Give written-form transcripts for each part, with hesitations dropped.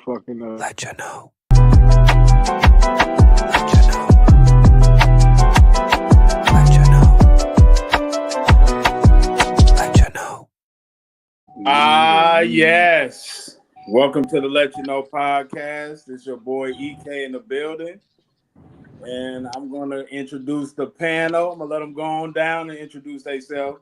fucking up. Let you know. Let you know. Let you know. Let you know. Yes. Welcome to the Let You Know podcast. It's your boy EK in the building. And I'm going to introduce the panel. I'm going to let them go on down and introduce themselves.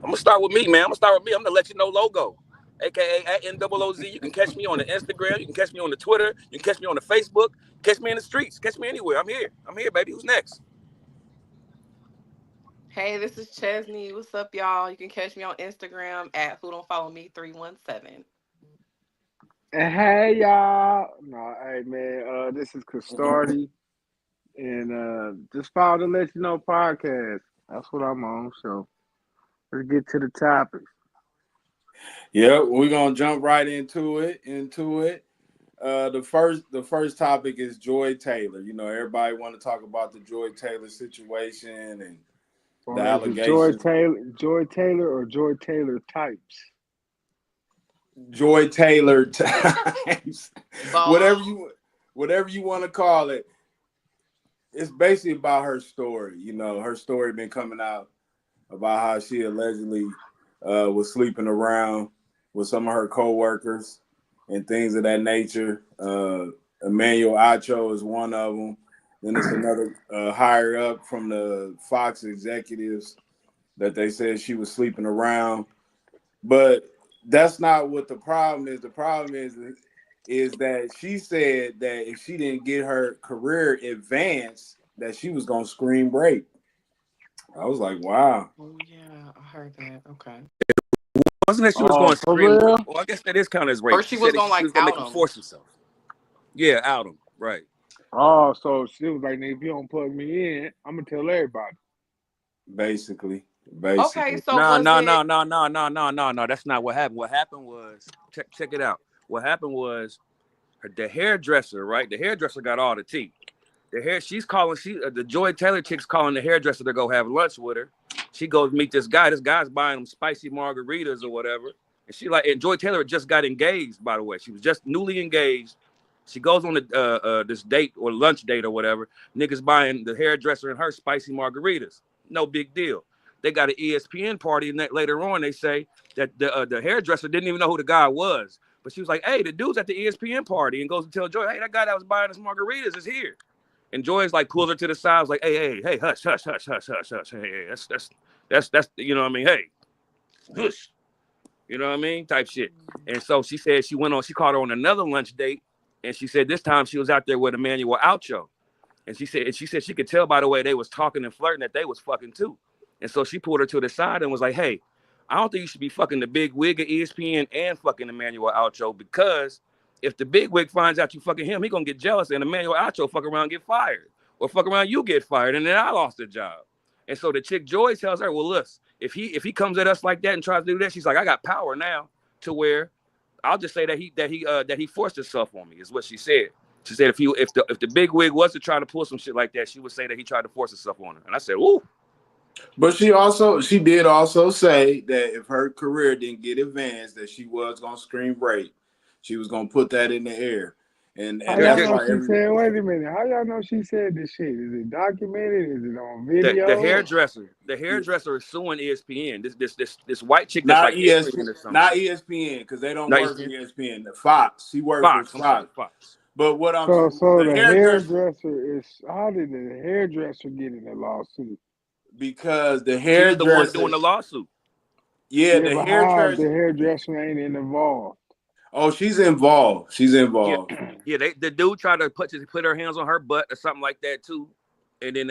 I'm gonna start with me, man. I'm gonna let you know logo, aka at NOOZ. You can catch me on the Instagram. You can catch me on the Twitter. You can catch me on the Facebook. Catch me in the streets. Catch me anywhere. I'm here, baby. Who's next? Hey, this is Chesney. What's up, y'all? You can catch me on Instagram at Who Don't Follow Me 317. And hey, y'all. No, hey, man. This is Castardi. And just follow the Let You Know podcast. That's what I'm on. So let's get to the topics. Yeah, we're going to jump right into it. The first topic is Joy Taylor. You know, everybody want to talk about the Joy Taylor situation and the allegations. Joy Taylor or Joy Taylor types? Joy Taylor types. whatever you want to call it. It's basically about her story. You know, her story been coming out about how she allegedly was sleeping around with some of her co-workers and things of that nature. Emmanuel Acho is one of them. Then there's another higher up from the Fox executives that they said she was sleeping around. But that's not what the problem is. The problem is that she said that if she didn't get her career advanced, that she was going to scream rape. I was like, wow. Oh, yeah, I heard that. Okay. Wasn't that she was going to for scream? real? Well, I guess that is kind of as rape. Or she was going to, like, make out him him. force himself. Yeah, out him. Right. Oh, so she was like, if you don't plug me in, I'm going to tell everybody. Basically. Okay, so No. That's not what happened. What happened was, check it out. What happened was the hairdresser, right? The hairdresser got all the tea. The Joy Taylor chick's calling the hairdresser to go have lunch with her. She goes meet this guy. This guy's buying them spicy margaritas or whatever. And Joy Taylor just got engaged, by the way. She was just newly engaged. She goes on this date or lunch date or whatever. Niggas buying the hairdresser and her spicy margaritas. No big deal. They got an ESPN party, and later on they say that the hairdresser didn't even know who the guy was. But she was like, hey, the dude's at the ESPN party, and goes to tell Joy, hey, that guy that was buying us margaritas is here. And Joy's like pulls her to the side, was like, hey, hush. Hey, that's you know what I mean? Hey, hush. You know what I mean? Type shit. And so she said she called her on another lunch date, and she said this time she was out there with Emmanuel Acho. And she said she could tell by the way they was talking and flirting that they was fucking too. And so she pulled her to the side and was like, hey, I don't think you should be fucking the big wig at ESPN and fucking Emmanuel Acho, because if the big wig finds out you fucking him, he gonna get jealous and Emmanuel Acho fuck around and get fired. Or fuck around you get fired, and then I lost the job. And so the chick Joy tells her, well, look, if he comes at us like that and tries to do that, she's like, I got power now to where I'll just say that he forced himself on me, is what she said. She said if the big wig was to try to pull some shit like that, she would say that he tried to force himself on her. And I said, ooh. But she did also say that if her career didn't get advanced, that she was gonna scream rape. She was gonna put that in the air. And How y'all know she said, wait a minute, how y'all know she said this shit? Is it documented? Is it on video? The hairdresser is suing ESPN. This white chick not that's like ESPN, not ESPN, because they don't work for ESPN. The Fox. She works for Fox. But what I'm so the hairdresser is, how did the hairdresser get in the lawsuit? Because the hairdresser, the one doing the lawsuit. Yeah, the hairdresser ain't involved. Oh, she's involved. Yeah, the dude tried to put her hands on her butt or something like that too, and then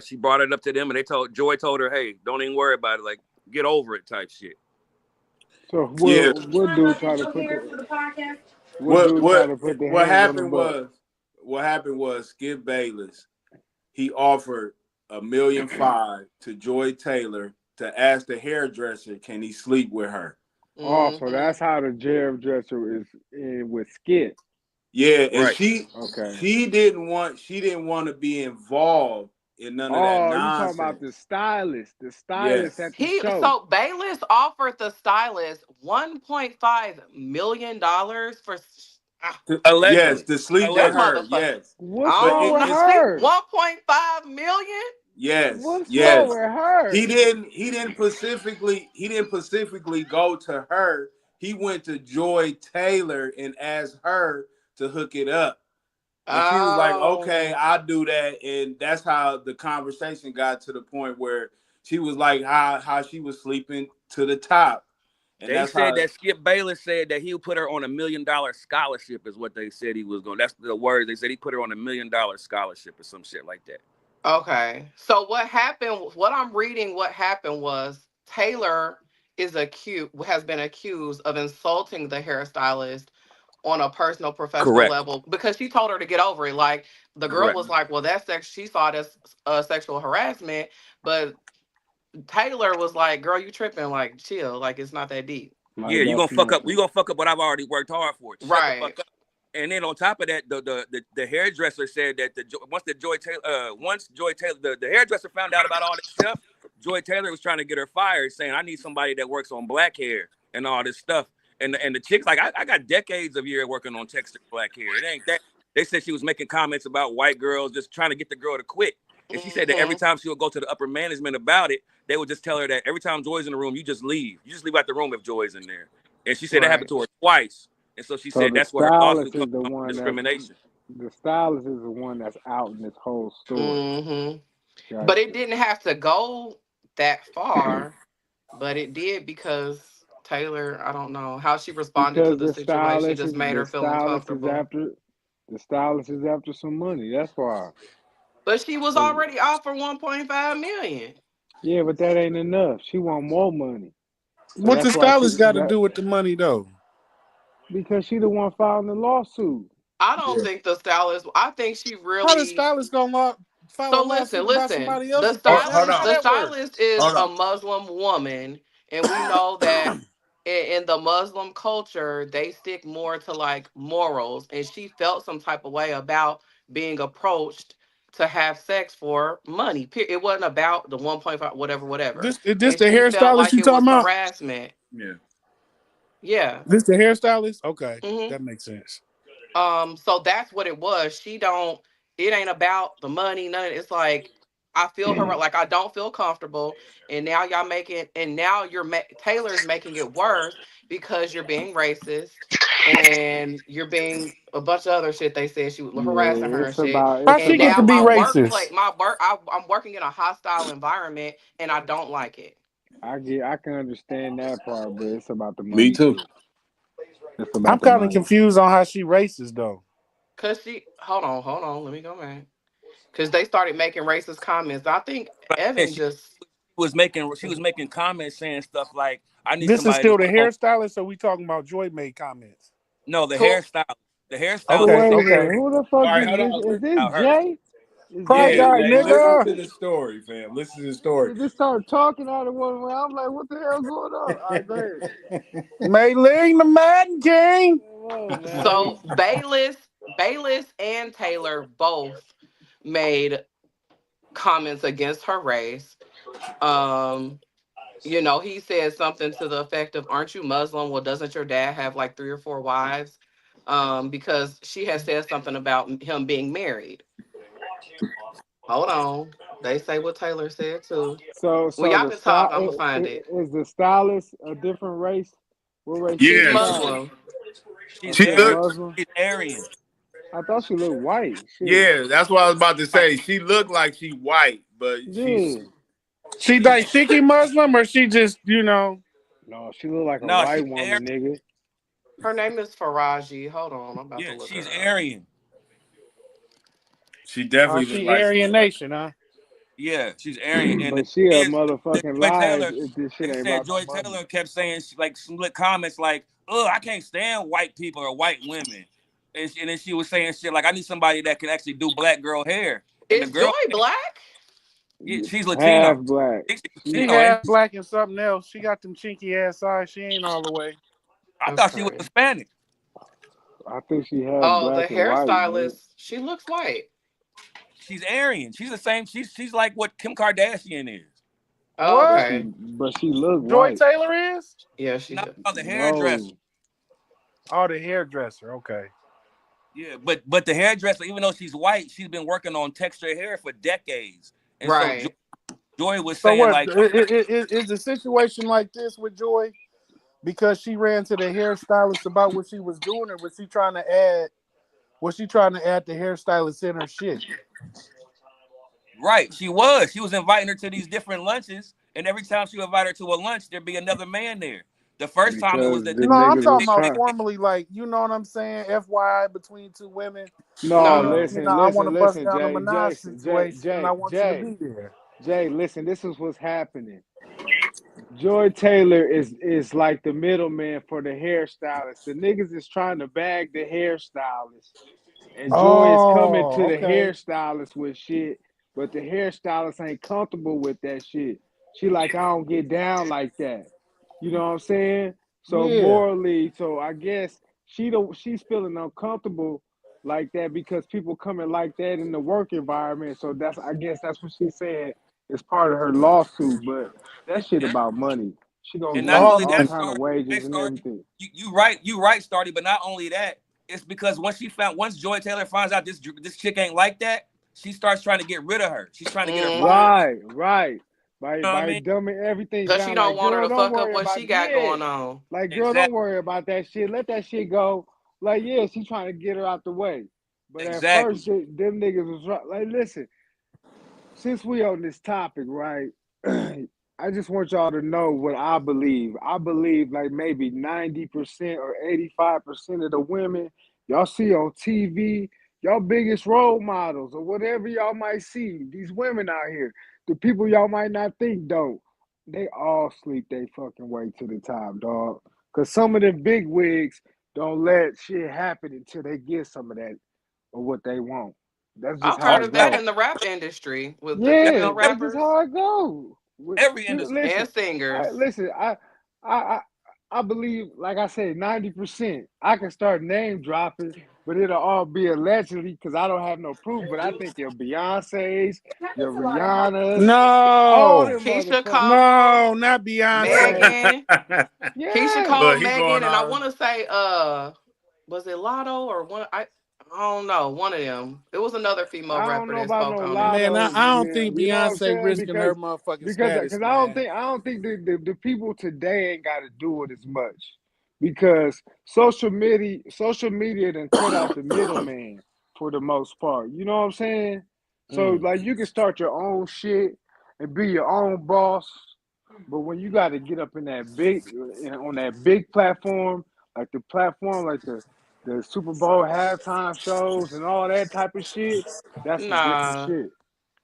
she brought it up to them, and Joy told her, hey, don't even worry about it, like get over it, type shit. So what dude tried to put the podcast? What happened was Skip Bayless, he offered $1.5 million to Joy Taylor to ask the hairdresser, can he sleep with her? Oh, so that's how the hairdresser is in with Skip. Yeah, and she didn't want to be involved and none of that Oh, you talking about nonsense. the stylist? The stylist Yes. at the show. So Bayless offered the stylist $1.5 million for Yes, Allegedly. to sleep with that Allegedly. her. motherfucker. Yes. What's But wrong I it, with don't know. it's See, her? 1.5 million. yes, What's wrong yes. with her? He didn't specifically go to her. He went to Joy Taylor and asked her to hook it up. And she was like, okay, Oh, I'll do that. And that's how the conversation got to the point where she was like how she was sleeping to the top. And They that's said how that Skip Bayless said that he'll put her on $1 million scholarship, is what they said he was going. That's the words they said. He put her on $1 million scholarship or some shit like that. okay. So what happened? What I'm reading, what happened was Taylor has been accused of insulting the hairstylist on a personal, professional Correct. level because she told her to get over it. Like the girl Correct. was like, "Well, that's sex." She saw it as sexual harassment, but Taylor was like, "Girl, you tripping? Like, chill. Like, it's not that deep." Yeah, Like you that's gonna fuck up. nothing. You gonna fuck up what I've already worked hard for. Shut the Right. fuck up. And then on top of that, the hairdresser said that once Joy Taylor, the hairdresser found out about all this stuff, Joy Taylor was trying to get her fired, saying, "I need somebody that works on black hair and all this stuff." And the chick's like, I got decades of years working on texture black hair. It ain't that. They said she was making comments about white girls, just trying to get the girl to quit. And she said that every Mm-hmm. time she would go to the upper management about it, they would just tell her that every time Joy's in the room, you just leave. You just leave out the room if Joy's in there. And she said that happened Right. to her twice. And so she So said the that's where her lawsuit stylist comes is the from, one discrimination. the stylist is the one that's out in this whole story. Mm-hmm. But Gotcha. it didn't have to go that far, but it did because Taylor, I don't know how she responded to Because the situation, just made her the feel stylist is uncomfortable. after the stylist is after some money. That's why. But she was 'Cause- already offered 1.5 million. yeah, but that ain't enough. She want more money. So What the that's why stylist got to do with the money though? because she the one filing the lawsuit. I don't yeah. think the stylist. I think she How the really. stylist gonna file a So listen, lawsuit about listen. somebody The else's property? Hold stylist, on. the How that work? stylist is Hold a on. Muslim woman, and we know that in the Muslim culture, they stick more to like morals. And she felt some type of way about being approached to have sex for money. It wasn't about the 1.5, whatever, whatever. This the And she felt hairstylist like you it was talking about? harassment. Yeah. Yeah. This the hairstylist? Okay, hmm that makes sense. So that's what it was. It ain't about the money, none of it. It's like I feel her like I don't feel comfortable. And now Taylor's making it worse because you're being racist and you're being a bunch of other shit they said she was harassing Yeah, her and shit. How it's she And get about now to the be my money. workplace, racist? I'm working in a hostile environment and I don't like it. I can understand that part, but it's about the Me money too. too. It's I'm about the kind of money. confused on how she racist though. Cause hold on, let me go back. Cause they started making racist comments. I think But yeah, Evan she just was making comments saying stuff like, "I need This is somebody to still the work on." hairstylist, or we talking about Joy made comments? No, the who hairstyle. The So hairstylist Okay, is wait a saying minute, okay. who the All fuck right, is hold this? on. Is this about her. Jay? Is Cry Jay Yeah, in guy, this Jay, listen nigga. to motherfucker? the story, fam. Listen to the story. They just started talking out of one way. I'm like, what the hell going on? All right, go ahead. Mei Ling, the Madden King. Come on, man. so Bayless and Taylor both made comments against her race. Um, he said something to the effect of, "Aren't you Muslim? Well, doesn't your dad have like 3 or 4 wives?" Because she had said something about him being married. Hold on. They say what Taylor said too. Well, So y'all the can talk. style I'm gonna find it. is the stylist a different race? What race is She's the Yeah, stylist? Muslim. Oh, she's she she a Aryan. looked. Muslim? She's Aryan. I thought she looked white. Shit. Yeah, that's what I was about to Like say. She looked like she white, but she's Yeah. She she's Daishiki Muslim, or she just No, she looked like a no, white she's Aryan. woman, nigga. Her name is Faraji. Hold on, I'm about to Yeah, look she's her up. Aryan. she or definitely looked she like she Aryan white. Nation, huh? Yeah, she's Aryan. And the But she thing a is, motherfucking Joy lie Taylor, if this shit they ain't said about no Joy money. Taylor kept saying like some little comments like, "Oh, I can't stand white people or white women," and then she was saying shit like, "I need somebody that can actually do black girl hair." And the Is Joy girl, black? yeah, she's Half Latino. black. I think she's She Latino, ain't half she? black and something else. She got them chinky ass eyes. She ain't all the way. I thought she was Okay. Hispanic. I think she half Oh, the black and white, man. hairstylist. She looks white. She's Aryan. She's the same. She's like what Kim Kardashian is. Oh, What? okay. But she look Joy white. Taylor is? Yeah, she Not does. the hairdresser. No. Oh, the hairdresser. Okay. Yeah, but the hairdresser, even though she's white, she's been working on textured hair for decades. And Right. so Joy was So saying what like, is the situation like this with Joy? Because she ran to the hairstylist about what she was doing, or was she trying to add? Was she trying to add the hairstylist in her shit? right, she was inviting her to these different lunches, and every time she invited her to a lunch, there'd be another man there. The first time it was Because the them No, I'm niggas talking was about trying. formally, like, you know what I'm saying? FYI between two women. No, No. I want to bust listen, down a Jay, Minaj Jason, Jay, situation, and I Jay, want you to Jay, be there. Jay, listen, this is what's happening. Joy Taylor is like the middleman for the hairstylist. The niggas is trying to bag the hairstylist. And Joy is coming Oh, to the okay. hairstylist with shit, but the hairstylist ain't comfortable with that shit. She like, I don't get down like that. You know what I'm saying? So Yeah. morally, so I guess she's feeling uncomfortable like that because people coming like that in the work environment. So I guess that's what she's saying is part of her lawsuit. But that shit and, about money. She gonna and not get Oh, only all that, kind of Starty, wages and Starty, everything. you right, Starty, but not only that, it's because once Joy Taylor finds out this chick ain't like that, she starts trying to get rid of her. She's trying to get her Mm-hmm. fired. Right. You know what I By mean? dumbing everything Because she down. don't Like, want her girl, to don't fuck up worry what about she got going on. Like, girl, don't Exactly. worry about that shit. Let that shit go. Like, yeah, she's trying to get her out the way. But at Exactly. first, them niggas was like, listen, since we on this topic, right? I just want y'all to know what I believe. I believe like maybe 90% or 85% of the women y'all see on TV, y'all biggest role models or whatever y'all might see, these women out here, the people y'all might not think don't, they all sleep they fucking way to the top, dog. Cause some of them big wigs don't let shit happen until they get some of that or what they want. That's just I've how heard All it of that go. in the rap industry with the every, Yeah, female that's just rappers how it go. every industry. Listen, and singers. I, I, I believe, like I said, 90%. I can start name dropping, but it'll all be allegedly because I don't have no proof. But I think your Beyonce's, your Rihanna's, all no, them Keisha motherfuckers. Cole, no, not Beyonce. Yeah, Megan. Keisha yeah. Cole, Look, he Megan, going and I on. want to say, was it Lotto or one? I don't know, one of them. It was another female I don't rapper know that about spoke no on it. Man, lotto, I don't man. think You know what I'm Beyonce saying? risking her motherfucking status, Because man. I don't think the people today ain't got to do it as much because social media done cut out the middleman for the most part. You know what I'm saying? So Mm. like you can start your own shit and be your own boss, but when you got to get up in that on that big platform, like the platform, like the Super Bowl halftime shows and all that type of shit, that's some different Nah, shit.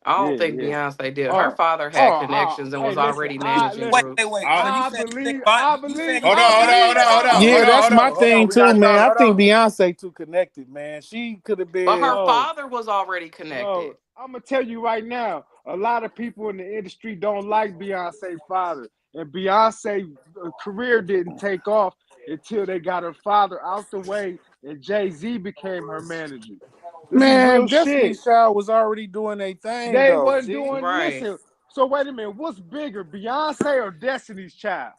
I don't Yeah, think yeah. Beyonce did. Her Oh, father had connections and hey, was listen, already managing Wait, groups. So you saying I you saying believe, he Hold I on, hold on, hold believe. on, hold on, Yeah, hold on, that's hold my on, hold on. thing We too, got man. time. I Hold think on. Beyonce too connected, man. She could have But been. her No, father was already connected. no. I'm gonna tell you right now. A lot of people in the industry don't like Beyonce's father, and Beyonce's career didn't take off until they got her father out the way, and Jay-Z became her manager. This is Man, real Destiny's shit. Child was already doing their thing They though. wasn't G. doing. Right. Listen. So wait a minute. What's bigger, Beyonce or Destiny's Child?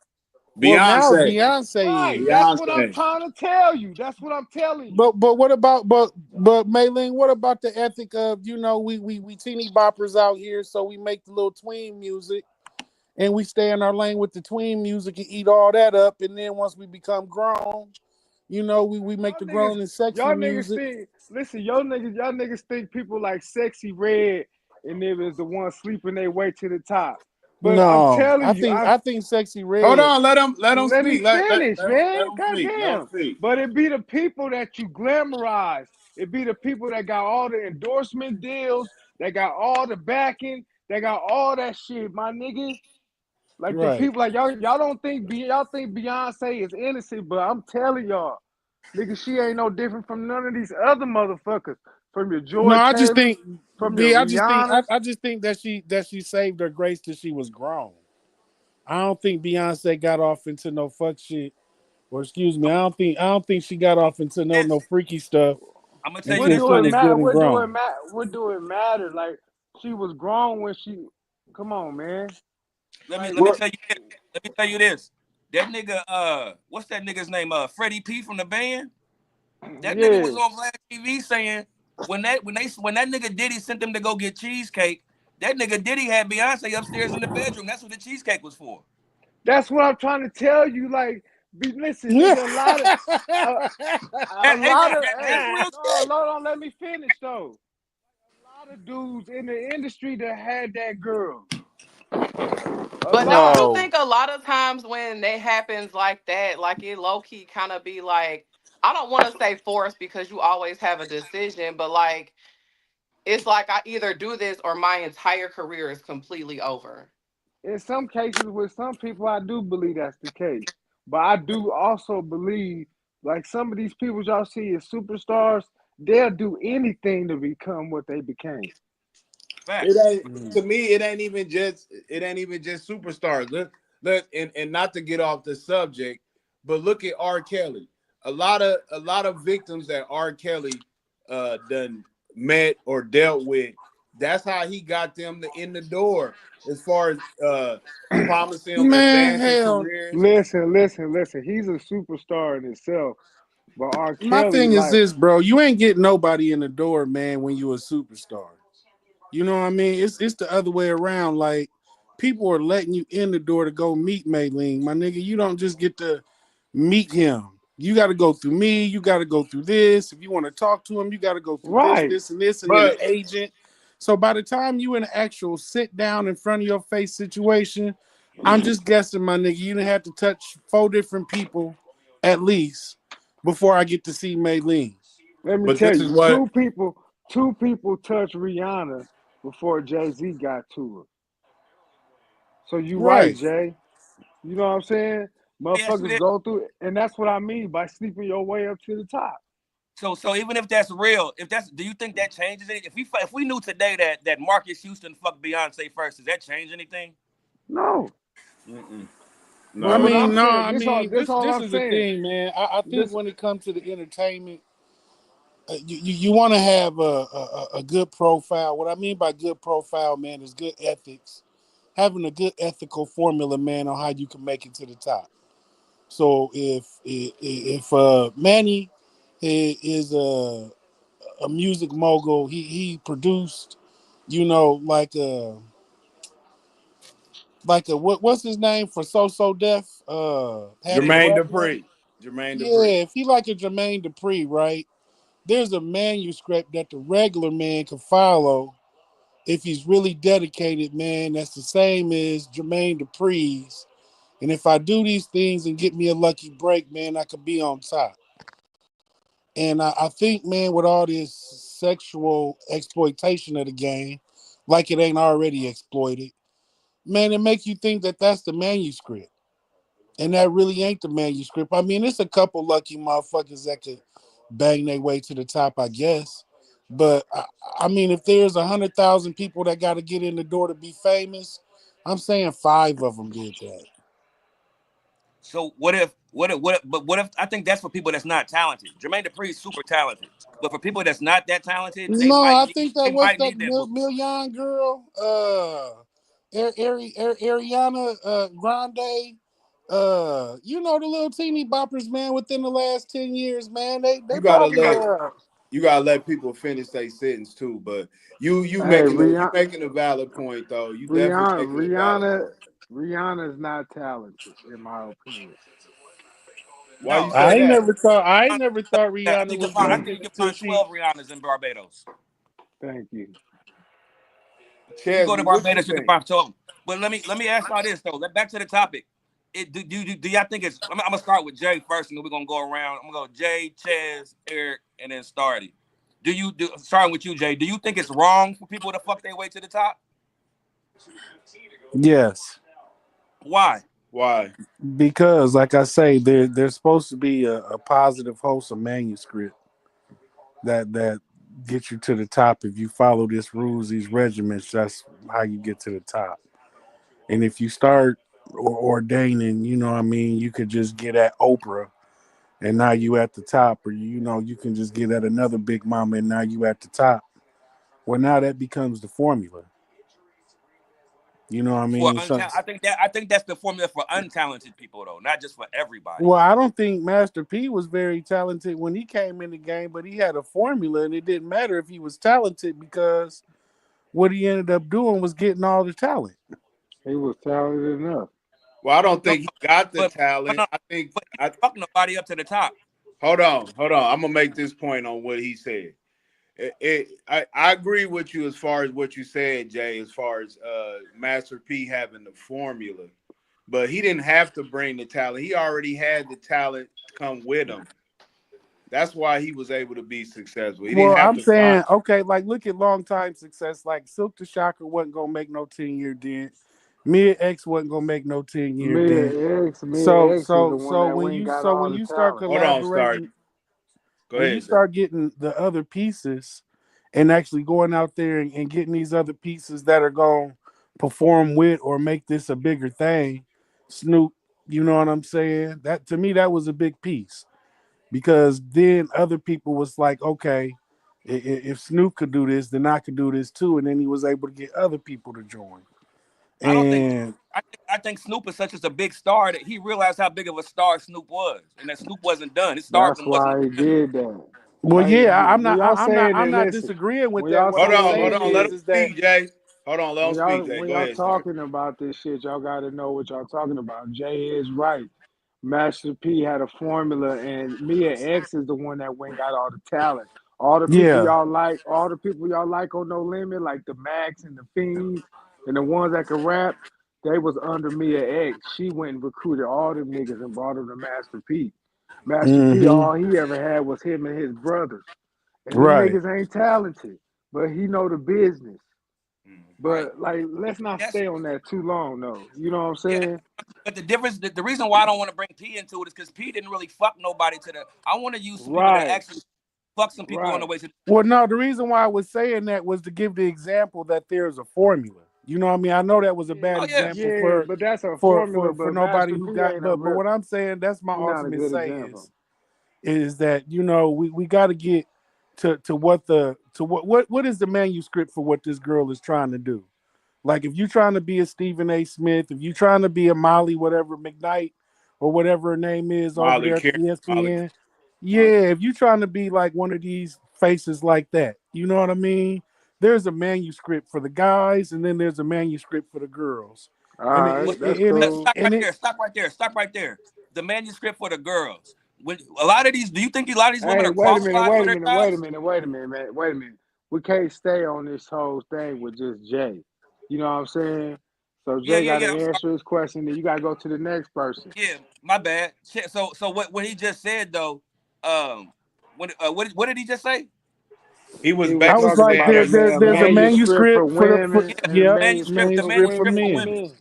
Well, now Beyonce. Beyonce Right. is. That's what I'm Beyonce. trying to tell you. That's what I'm telling you. But what about but Maylene, what about the ethic of we teeny boppers out here, so we make the little tween music and we stay in our lane with the tween music and eat all that up, and then once we become grown, we make Y'all the niggas, grown and sexy y'all niggas music. think. Listen, y'all niggas think people like Sexy Red and them is the ones sleeping their way to the top. But I'm No, telling I you, think I think Sexy Hold Red. on, let him let me speak. finish, Let man. him speak. Let him Goddamn. speak. But it be the people that you glamorize. It be the people that got all the endorsement deals, that got all the backing, that got all that shit, my nigga. Like the Right. people, like y'all don't think y'all think Beyonce is innocent, but I'm telling y'all, nigga, she ain't no different from none of these other motherfuckers. From your No, Joy I just Taylors, think from your yeah, Rihannas. I just think that she saved her grace till she was grown. I don't think Beyonce got off into no fuck shit. Or excuse me, I don't think she got off into no freaky stuff I'm gonna tell And you this, my Kristen nigga. is good and grown. What do it matter? Like she was grown when she. Come on, man. Like Let me tell you this. Let me tell you this. That nigga, what's that nigga's name? Freddie P from the band. That nigga was yeah, on Vlad TV saying when that nigga Diddy sent them to go get cheesecake, that nigga Diddy had Beyonce upstairs in the bedroom. That's what the cheesecake was for. that's what I'm trying to tell you. Like, listen, Yeah. nigga, a lot of, That's hey, real no, shit. hold on, let me finish though. A lot of dudes in the industry that had that girl. A But don't lot. you No. think a lot of times when it happens like that, like it low key kind of be like, I don't want to say forced because you always have a decision, but like it's like I either do this or my entire career is completely over. In some cases, with some people, I do believe that's the case. But I do also believe, like some of these people y'all see as superstars, they'll do anything to become what they became. It Facts. ain't to me. It ain't even just superstars. And not to get off the subject, but look at R. Kelly. A lot of victims that R. Kelly done met or dealt with. That's how he got them in the door as far as promising them Man, advancing hell. careers. Listen. He's a superstar in himself. But R. My Kelly, thing is like, this, bro. You ain't getting nobody in the door, man, when you a superstar. You know what I mean? It's the other way around. Like, people are letting you in the door to go meet Maylene. My nigga, you don't just get to meet him. You got to go through me. You got to go through this. If you want to talk to him, you got to go through right. this, and this, and then But the agent. So by the time you in an actual sit down in front of your face situation, I'm just guessing, my nigga, you didn't have to touch 4 different people at least before I get to see Maylene. Let me but tell this is you, what two people touched Rihanna before Jay-Z got to her. So you right, Right. Jay. You know what I'm saying? Let me ask you Motherfuckers this. go through it, and that's what I mean by sleeping your way up to the top. So even if that's real, do you think that changes it? If we knew today that Marcus Houston fucked Beyonce first, does that change anything? No, mm-mm. but I what No. I'm mean, no, saying, I mean, this all this I'm is the saying. thing, man. I think This when it comes to the entertainment, you want to have a good profile. What I mean by good profile, man, is good ethics. Having a good ethical formula, man, on how you can make it to the top. So if Manny is a music mogul, he produced, like a what's his name for So Def? Had the Jermaine rap on it. Dupri. Jermaine Dupri. Yeah, if he like a Jermaine Dupri, right? There's a manuscript that the regular man can follow if he's really dedicated, man. That's the same as Jermaine Dupri's. And if I do these things and get me a lucky break, man, I could be on top. And I think, man, with all this sexual exploitation of the game, like it ain't already exploited, man, it makes you think that that's the manuscript. And that really ain't the manuscript. I mean, it's a couple lucky motherfuckers that could bang their way to the top, I guess. But I mean, if there's 100,000 people that got to get in the door to be famous, I'm saying 5 of them did that. So what if I think that's for people that's not talented. Jermaine Dupri is super talented, but for people that's not that talented, No, I think they that was might that need that boost. Million girl, Ariana Grande. The little teeny boppers, man. Within the last 10 years, man, they You gotta probably let you gotta let people finish their sentence too. But you hey, making a valid point though. You definitely Rihanna, making a valid Rihanna, point. Rihanna's not talented, in my opinion. Why you No, say that? I ain't never thought Rihanna was I great think you can until find she. 12 Rihannas in Barbados. Thank you. You go to Chesney, what you Barbados, you can think? find 12. But let me ask y'all this though. Back to the topic. Do y'all think it's? I'm gonna start with Jay first, and then we're gonna go around. I'm gonna go Jay, Ches, Eric, and then Stardy. Starting with you, Jay? Do you think it's wrong for people to fuck their way to the top? Yes, Why? Why? because like I say, there's supposed to be a positive, wholesome manuscript that gets you to the top. If you follow these rules, these regiments, that's how you get to the top. And if you start ordaining, you know what I mean, you could just get at Oprah and now you at the top, or you can just get at another big mama, and now you at the top. Well, now that becomes the formula. You know what I For mean? So, I think that's the formula for untalented people though, not just for everybody. well, I don't think Master P was very talented when he came in the game, but he had a formula, and it didn't matter if he was talented because what he ended up doing was getting all the talent. He was talented enough. Well, I don't No, think he got the but talent. no, I think. but he didn't fuck nobody up to the top. Hold on. I'm gonna make this point on what he said. I agree with you as far as what you said, Jay, as far as Master P having the formula, but he didn't have to bring the talent. He already had the talent come with him. That's why he was able to be successful. He didn't Well, have I'm to find. saying, okay, like look at long time success. Like Silk the Shocker wasn't gonna make no 10-year dent. Mia X wasn't gonna make no 10-year dent. Mia X is the one that When went and you got all the start talent. Hold on, start. collaborating, Go when you ahead, Jay. start getting the other pieces and actually going out there and getting these other pieces that are going to perform with or make this a bigger thing, Snoop, you know what I'm saying? That to me, that was a big piece because then other people was like, okay, if Snoop could do this, then I could do this too. And then he was able to get other people to join. I don't think And I think Snoop is such as a big star that he realized how big of a star Snoop was, and that Snoop wasn't done. His That's stardom wasn't why he done. did that. well, yeah, When y'all saying I'm that, not listen. disagreeing with When that. y'all What Hold I'm on, saying hold that saying on. Let him is that speak, Jay. Hold on, let him speak, Jay. when Go y'all ahead, start. talking about this shit, y'all got to know what y'all talking about. Jay is right. Master P had a formula, and Mia X is the one that went and got all the talent. yeah. All the people y'all like on No Limit, like the Max and the Fiends, and the ones that can rap, they was under Mia X. She went and recruited all them niggas and brought them to Master P. Master P, Hmm. all he ever had was him and his brothers, and them Right. niggas ain't talented, but he know the business. Right. But like, let's not Yes. stay on that too long, though. You know what I'm Yeah. saying? But the difference, the reason why I don't want to bring P into it is because P didn't really fuck nobody to the. I want to use some people that Right, actually fuck some people on right. the way to. Well, no, the reason why I was saying that was to give the example that there's a formula. You know what I mean? I know that was a bad Oh yeah. example Yeah, but that's a for formula. for But nobody Master who P got ain't a but real. what I'm saying, that's my He not a ultimate good say example. is that we got to get to what is the manuscript for what this girl is trying to do. Like if you're trying to be a Stephen A. Smith, if you're trying to be a Molly whatever McKnight or whatever her name is over Molly there at Carey. Molly. ESPN, yeah, if you're trying to be like one of these faces like that, you know what I mean? There's a manuscript for the guys, and then there's a manuscript for the girls, All and right, that's cool. Stop right there. Stop right there. Stop right there. The manuscript for the girls. When a lot of these, do you think a lot of these women Hey, are qualified for their jobs? wait a minute, man. Wait a minute. We can't stay on this whole thing with just Jay. You know what I'm saying? So Yeah, Jay yeah, got to yeah. I'm sorry. answer his question, then you got to go to the next person. Yeah, my bad. Shit, so what he just said though, what did he just say? He was He was I was basically talking like, about saying there, if there a there's a manuscript for manuscript for women Yeah, and a yeah, manuscript the for manuscript for manuscript for women. men. women.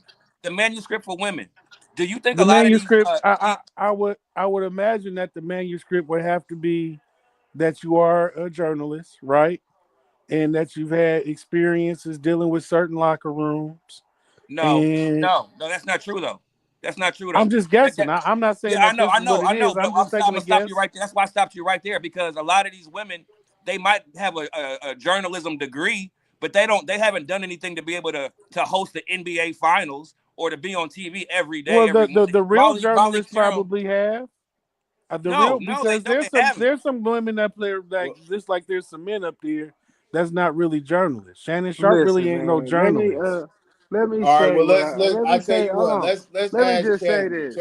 The manuscript for women. Do you think a The lot of these manuscript, I would imagine that the manuscript would have to be that you are a journalist, right? And that you've had experiences dealing with certain locker rooms. no, And no, that's not true though. That's not true I'm though. just That, guessing. that, I'm not yeah, saying that this is what it I know, is. but I'm just I'm taking a gonna stop you guess. right there. That's why I stopped you right there because a lot of these women, they might have a journalism degree, but they haven't done anything to be able to host the NBA finals or to be on TV every day, Well, every morning. the real Molly journalists Carroll, probably have the real no, because they haven't. there's some women that play like well, just like there's some men up there that's not really journalists. Shannon Sharp really Listen, ain't no man. journalist. Let me all right. say Well, what let's. let I me tell say. you Hold what. on. Let's Let me ask just say Chesney. this.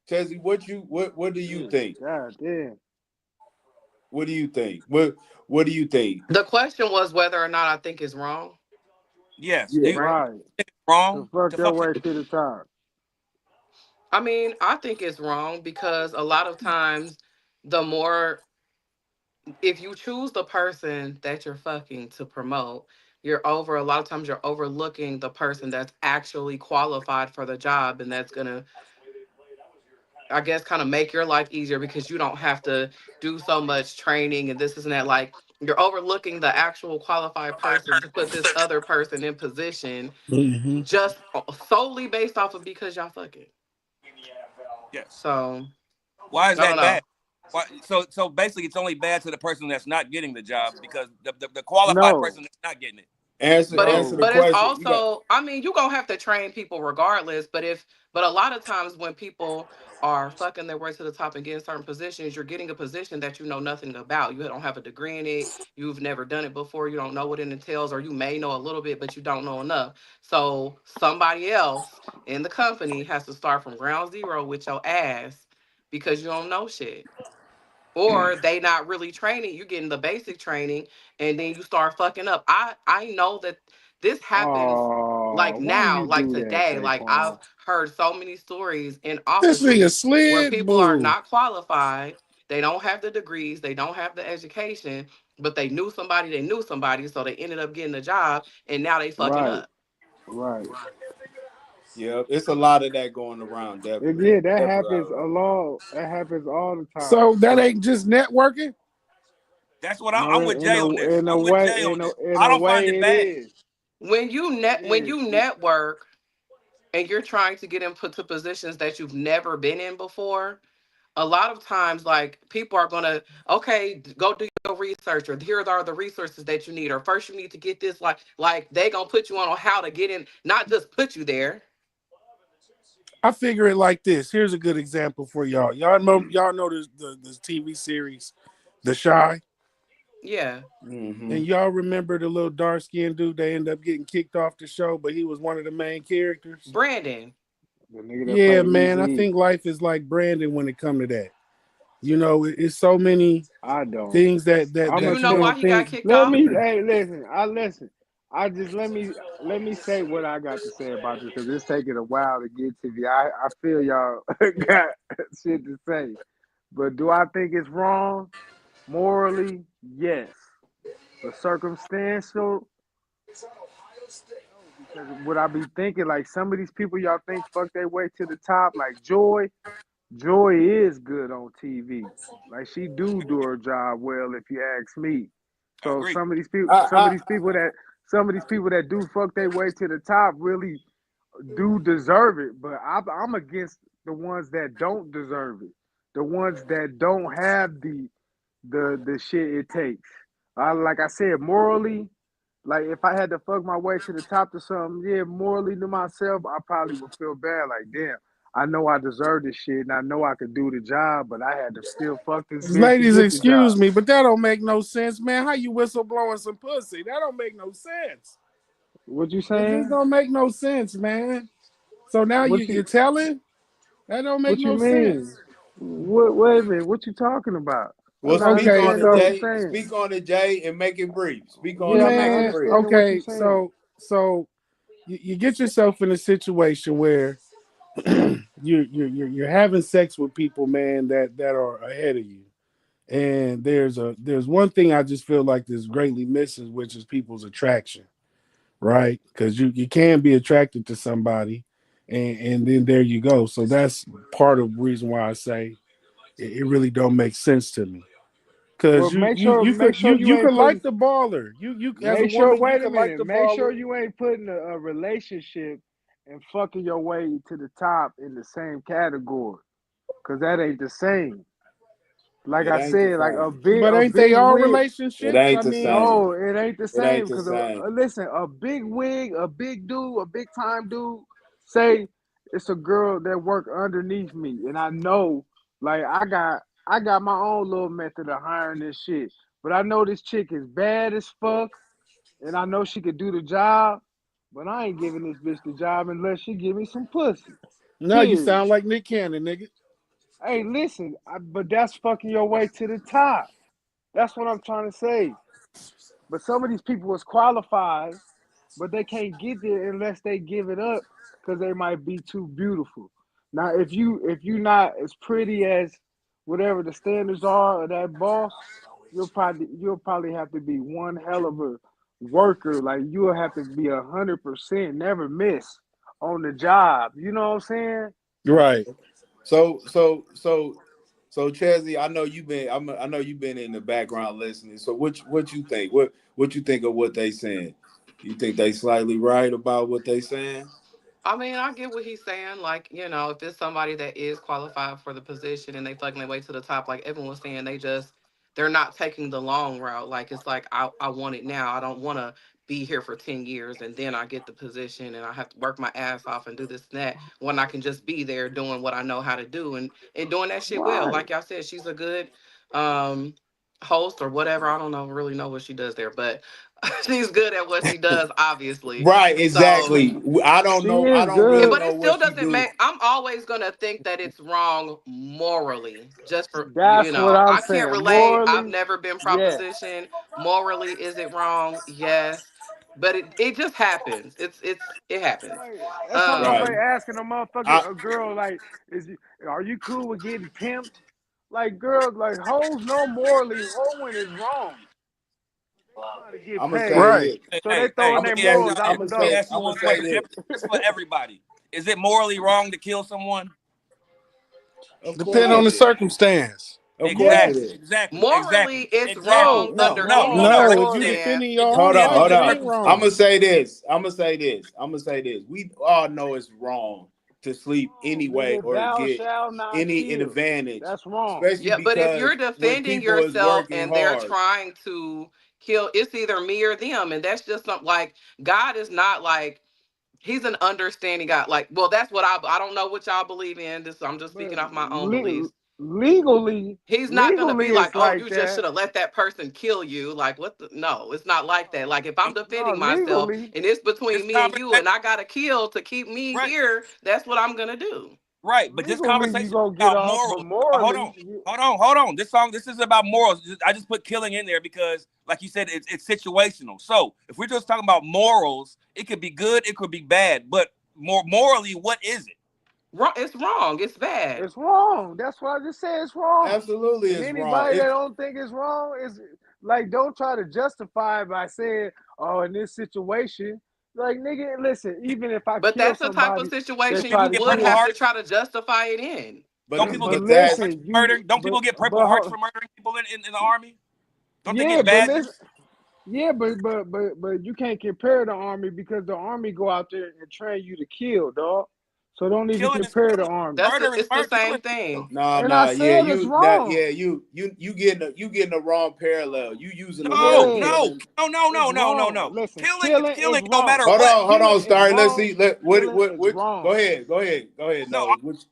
Chesney, what do you think? God damn. What do you think? What do you think? The question was whether or not I think it's wrong, Yes, do Yeah. you right? Right. think it's wrong So fuck to your fuck? way to the top. I mean, I think it's wrong because a lot of times, the more if you choose the person that you're fucking to promote, a lot of times you're overlooking the person that's actually qualified for the job and that's gonna, I guess, kind of make your life easier because you don't have to do so much training and this and that. Like you're overlooking the actual qualified person to put this other person in position Hmm. just solely based off of because y'all fucking. Yes. So Why is I don't that know. bad? So basically, it's only bad to the person that's not getting the job because the qualified No, person that's not getting it. Answer But it's answer the no. but it's question. You got also, I mean, you're gonna have to train people regardless. But a lot of times when people are fucking their way to the top and getting certain positions, you're getting a position that you know nothing about. You don't have a degree in it, you've never done it before, you don't know what it entails, or you may know a little bit, but you don't know enough. So somebody else in the company has to start from ground zero with your ass because you don't know shit. Or they not really training, you're getting the basic training and then you start fucking up. I know that this happens like Oh, why now, you like do that, today. Like I've Saquon? heard so many stories in This nigga offices where slid, people are boo. not qualified, they don't have the degrees, they don't have the education, but they knew somebody, so they ended up getting the job and now they fucking Right, up. right. yeah, it's a lot of that going around. Definitely, Yeah, that definitely. happens a lot. That happens all the time. So that So ain't just networking. That's what no, I'm with Jay on this. in a I'm with way, Jay on this. in I a don't find way, it it bad. is. It When is. you network and you're trying to get input to positions that you've never been in before, a lot of times like people are gonna, okay, go do your research, or here are the resources that you need, or first you need to get this, like they gonna put you on how to get in, not just put you there. I figure it like this. Here's a good example for y'all. Y'all know this TV series, The Shy, Yeah. Mm-hmm. and y'all remember the little dark skinned dude that ended up getting kicked off the show, but he was one of the main characters. Brandon. The nigga that Yeah, played man. I Easy. think life is like Brandon when it come to that. You know, it's so many I don't. things I'm Do gonna you that you know tell. why don't he got think. kicked Let off? me. Hey, listen. Listen. I just let me say what I got to say about this because it's taking a while to get to me. I feel y'all got shit to say, but do I think it's wrong morally? Yes, but circumstantial. No, because what I be thinking, like some of these people y'all think fuck their way to the top, like Joy. Joy is good on TV. Like she do her job well, if you ask me. I So agree. I some of these people that do fuck their way to the top really do deserve it. But I'm against the ones that don't deserve it. The ones that don't have the shit it takes. Like I said, morally, like if I had to fuck my way to the top of something, yeah, morally to myself, I probably would feel bad. Like, damn, I know I deserve this shit and I know I could do the job, but I had to still fuck this bitch to Ladies, get the excuse job. me, but that don't make no sense, man. How you whistle blowing some pussy? That don't make no sense. What you It just saying? don't make no sense, man. So now What you're you telling? That don't make what you no mean? sense. What wait a minute, what you talking about? I'm well, not speak Okay, on understanding it, what so you're Jay. saying. Speak on it, Jay, and make it brief. Speak on Yeah, it I'm and not make it man, brief. understanding what you're okay, saying. so you get yourself in a situation where you're having sex with people, man, that are ahead of you. And there's one thing I just feel like is greatly missing, which is people's attraction, right? Because you can be attracted to somebody, and then there you go. So that's part of the reason why I say it really don't make sense to me. Well, Because make sure you you ain't could like putting. the baller. You as a Make sure. woman, you Wait a could like minute. the Make sure baller. you ain't putting a relationship and fucking your way to the top in the same category, cause that ain't the same. Like It I ain't the said, like same. But a ain't they big all wig. It relationships? ain't I the mean, same. No, it ain't the It ain't same. the Cause same. listen, a big wig, a big dude, a big time dude. Say it's a girl that work underneath me, and I know, like I got my own little method of hiring this shit. But I know this chick is bad as fuck, and I know she could do the job. But I ain't giving this bitch the job unless she give me some pussy. no, you Period. sound like Nick Cannon, nigga. Hey, listen, but that's fucking your way to the top. That's what I'm trying to say. But some of these people is qualified, but they can't get there unless they give it up because they might be too beautiful. Now, if you not as pretty as whatever the standards are of that boss, you'll probably have to be one hell of a worker. Like you'll have to be 100%, never miss on the job. You know what I'm saying? Right. So so so so Chesney, I know you've been. I know you've been in the background listening. So what you think? What you think of what they saying? You think they slightly right about what they saying? I mean, I get what he's saying. Like, if it's somebody that is qualified for the position and they fucking their way to the top, like Evan was saying, they're not taking the long route. Like, it's like, I want it now. I don't want to be here for 10 years and then I get the position and I have to work my ass off and do this and that when I can just be there doing what I know how to do and doing that shit well. Right. Like y'all said, she's a good um host or whatever. I don't really know what she does there, but she's good at what she does, obviously. Right, So exactly. I don't She know. I is don't really good. but know it what still she doesn't do. make. I'm always gonna think that it's wrong morally. Just for That's what I'm I can't saying. relate. I've Morally, never been yes. propositioned. Morally, is it wrong? Yes, but it just happens. It happens. Like that's almost Right. like Um, asking a motherfucker, I a girl, like, are you cool with getting pimped? Like girls, like hoes know morally hoeing is wrong. They trying to get I'm gonna say paid, Right. this. Hey, so they hey, hey, throwing I'm let their gonna me ask say. morals y'all out I'm this. the gonna Let me say. door. ask you I'm one gonna say question. this. It's for everybody. Is it morally wrong to kill someone? Of course Depend it on Yes, the is. circumstance. Of course it yes. Exactly, is. exactly, morally, exactly, it's No, exactly. wrong it's No, under no, no, wrong no. No, It if you morally. depends. circumstance. defending It your Hold own on, depends on life, hold the it on. ain't I'm wrong. gonna circumstance. say this. I'm gonna say this. I'm gonna say this. We all know it's wrong to sleep Wrong, anyway nigga. or Thou get shalt not any kill. advantage, That's wrong. especially Yeah, but if you're because when defending people is yourself working and they're hard. trying to kill, it's either me or them, and that's just something like God is not like. He's an understanding God. Like, well, that's what I don't know what y'all believe in. This I'm just But speaking off my own beliefs. legally, He's not gonna legally, be like, it's oh, like you just that. should have let that person kill you. Like, what the no, it's not like that. Like if I'm No, defending myself legally, and it's This between me and you conversation, and I gotta kill to keep me right, here, that's what I'm gonna do. right. But this legally, you conversation is gonna get about off, but morals. Hold morally, on, hold on. This is about morals. I just put killing in there because, like you said, it's situational. So if we're just talking about morals, it could be good, it could be bad. But morally, what is it? Wrong, it's wrong. It's bad. it's wrong. That's what I just said. It's wrong. Absolutely, And it's wrong. anybody that It's don't think it's wrong is like, don't try to justify it by saying, "Oh, in this situation." Like, nigga, listen. Even if I But kill that's the type of somebody that situation try you People to get would Purple kill, have to Hearts. try to justify it in. Don't people but get but Purple that's Hearts listen, for you, murdering? Don't people get Purple Hearts for murdering people in the army? Don't they yeah, get but listen. badges? Yeah, but you can't compare the army because the army go out there and train you to kill, dog. So don't even Killing is compare the killing. army. That's Murder is it's the murder. same Killing is killing. thing. no, And I no, yeah, said it's wrong. you getting the wrong parallel. You using the word No, Yeah, no, killing. no, no, it's no, no, no, wrong. no. Listen, Killing is killing is killing no wrong. matter what. Hold on, Killing is Starry. Let's wrong. see. Let Killing what is which wrong. go ahead. No, No, which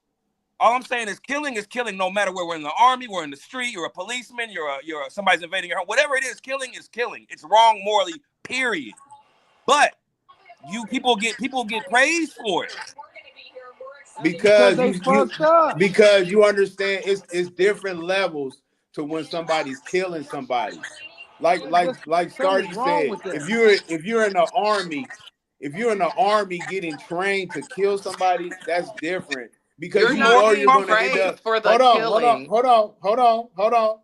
all I'm saying is killing no matter where we're in the army, we're in the street, you're a policeman, somebody's invading your home. Whatever it is killing. It's wrong morally, period. But people get praised for it. That's because because they you fucked up. because you understand it's different levels to when somebody's killing somebody. Like It's like just like something's Stardy wrong said, with that. if you're in the army, if you're in the army getting trained to kill somebody, that's different because You're You you not morally know you're getting gonna wrong. end praised up. for the Hold on, hold on, killing. hold on, hold on.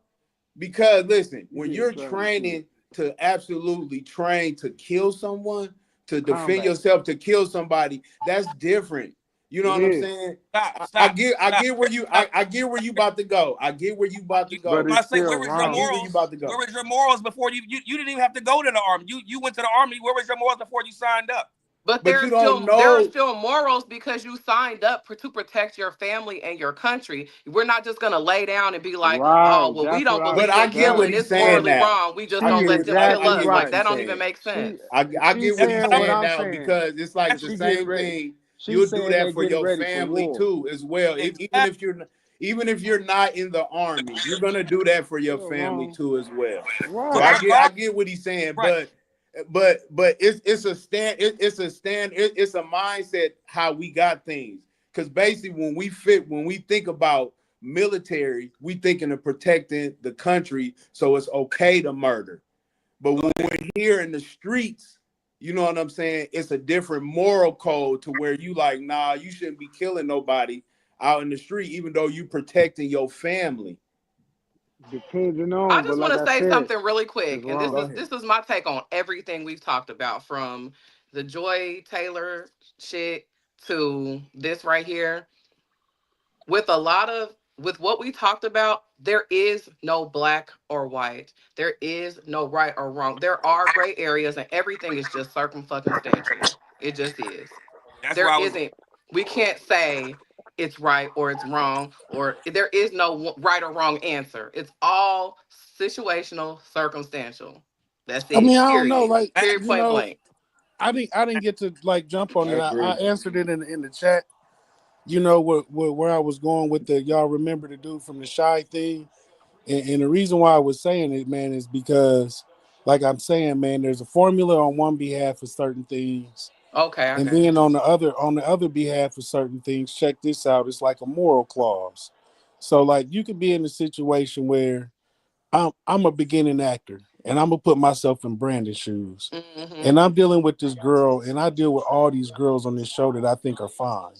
Because listen, You when getting you're trained to kill. training to absolutely train to kill someone, to defend Combat. yourself, to kill somebody, that's different. You know It what I'm is. saying? Stop, I stop, get stop, stop. I get where you about to go. I get where you about to You, But go. it's I say, still where was your I wrong. get where you about morals? to Where go. was your morals before you didn't even have to go to the army? You went to the army. Where was your morals before you signed up? But But you don't there are know. still morals because you signed up to protect your family and your country. We're not just gonna lay down and be like, oh Right. well, we That's what don't I But believe I in get killing. what that he's It's saying morally now. wrong. We just she I don't get let what them I, kill I exactly us. get what Like right. she's that don't even saying. make sense. I get She's what That's he's saying what fine. saying I'm now saying. because it's like the She getting same ready. thing. You'll She's do saying they that for getting your ready for family war. too, as well. Exactly. Even if you're not in the army, you're gonna do that for your Still family wrong. too, as well. So Right. I Regardless, get what he's saying, right. but it's a mindset how we got things. Because basically, when we think about military, we thinking of protecting the country, so it's okay to murder. But when we're here in the streets, you know what I'm saying? It's a different moral code to where you like, nah, you shouldn't be killing nobody out in the street, even though you protecting your family. Depending I on, but just want like to I say said, something really it's quick, and Go wrong. ahead. this is my take on everything we've talked about, from the Joy Taylor shit to this right here. With what we talked about, there is no black or white. There is no right or wrong. There are gray areas, and everything is just circumstantial. It just is. That's there why I was. isn't. We can't say it's right or it's wrong, or there is no right or wrong answer. It's all situational, circumstantial. That's I mean, it. I don't know, Period. like Period. you Point know, blank. I didn't get to like jump on I it. I agree. answered it in the chat. You know where I was going with the y'all remember the dude from the Shy thing, and the reason why I was saying it, man, is because like I'm saying, man, there's a formula on one behalf for certain things, Okay, I and got then you. on the other behalf for certain things. Check this out. It's like a moral clause. So like you could be in a situation where I'm a beginning actor, and I'm gonna put myself in Brandon's shoes, Hmm. and I'm dealing with this girl, and I deal with all these girls on this show that I think are fine,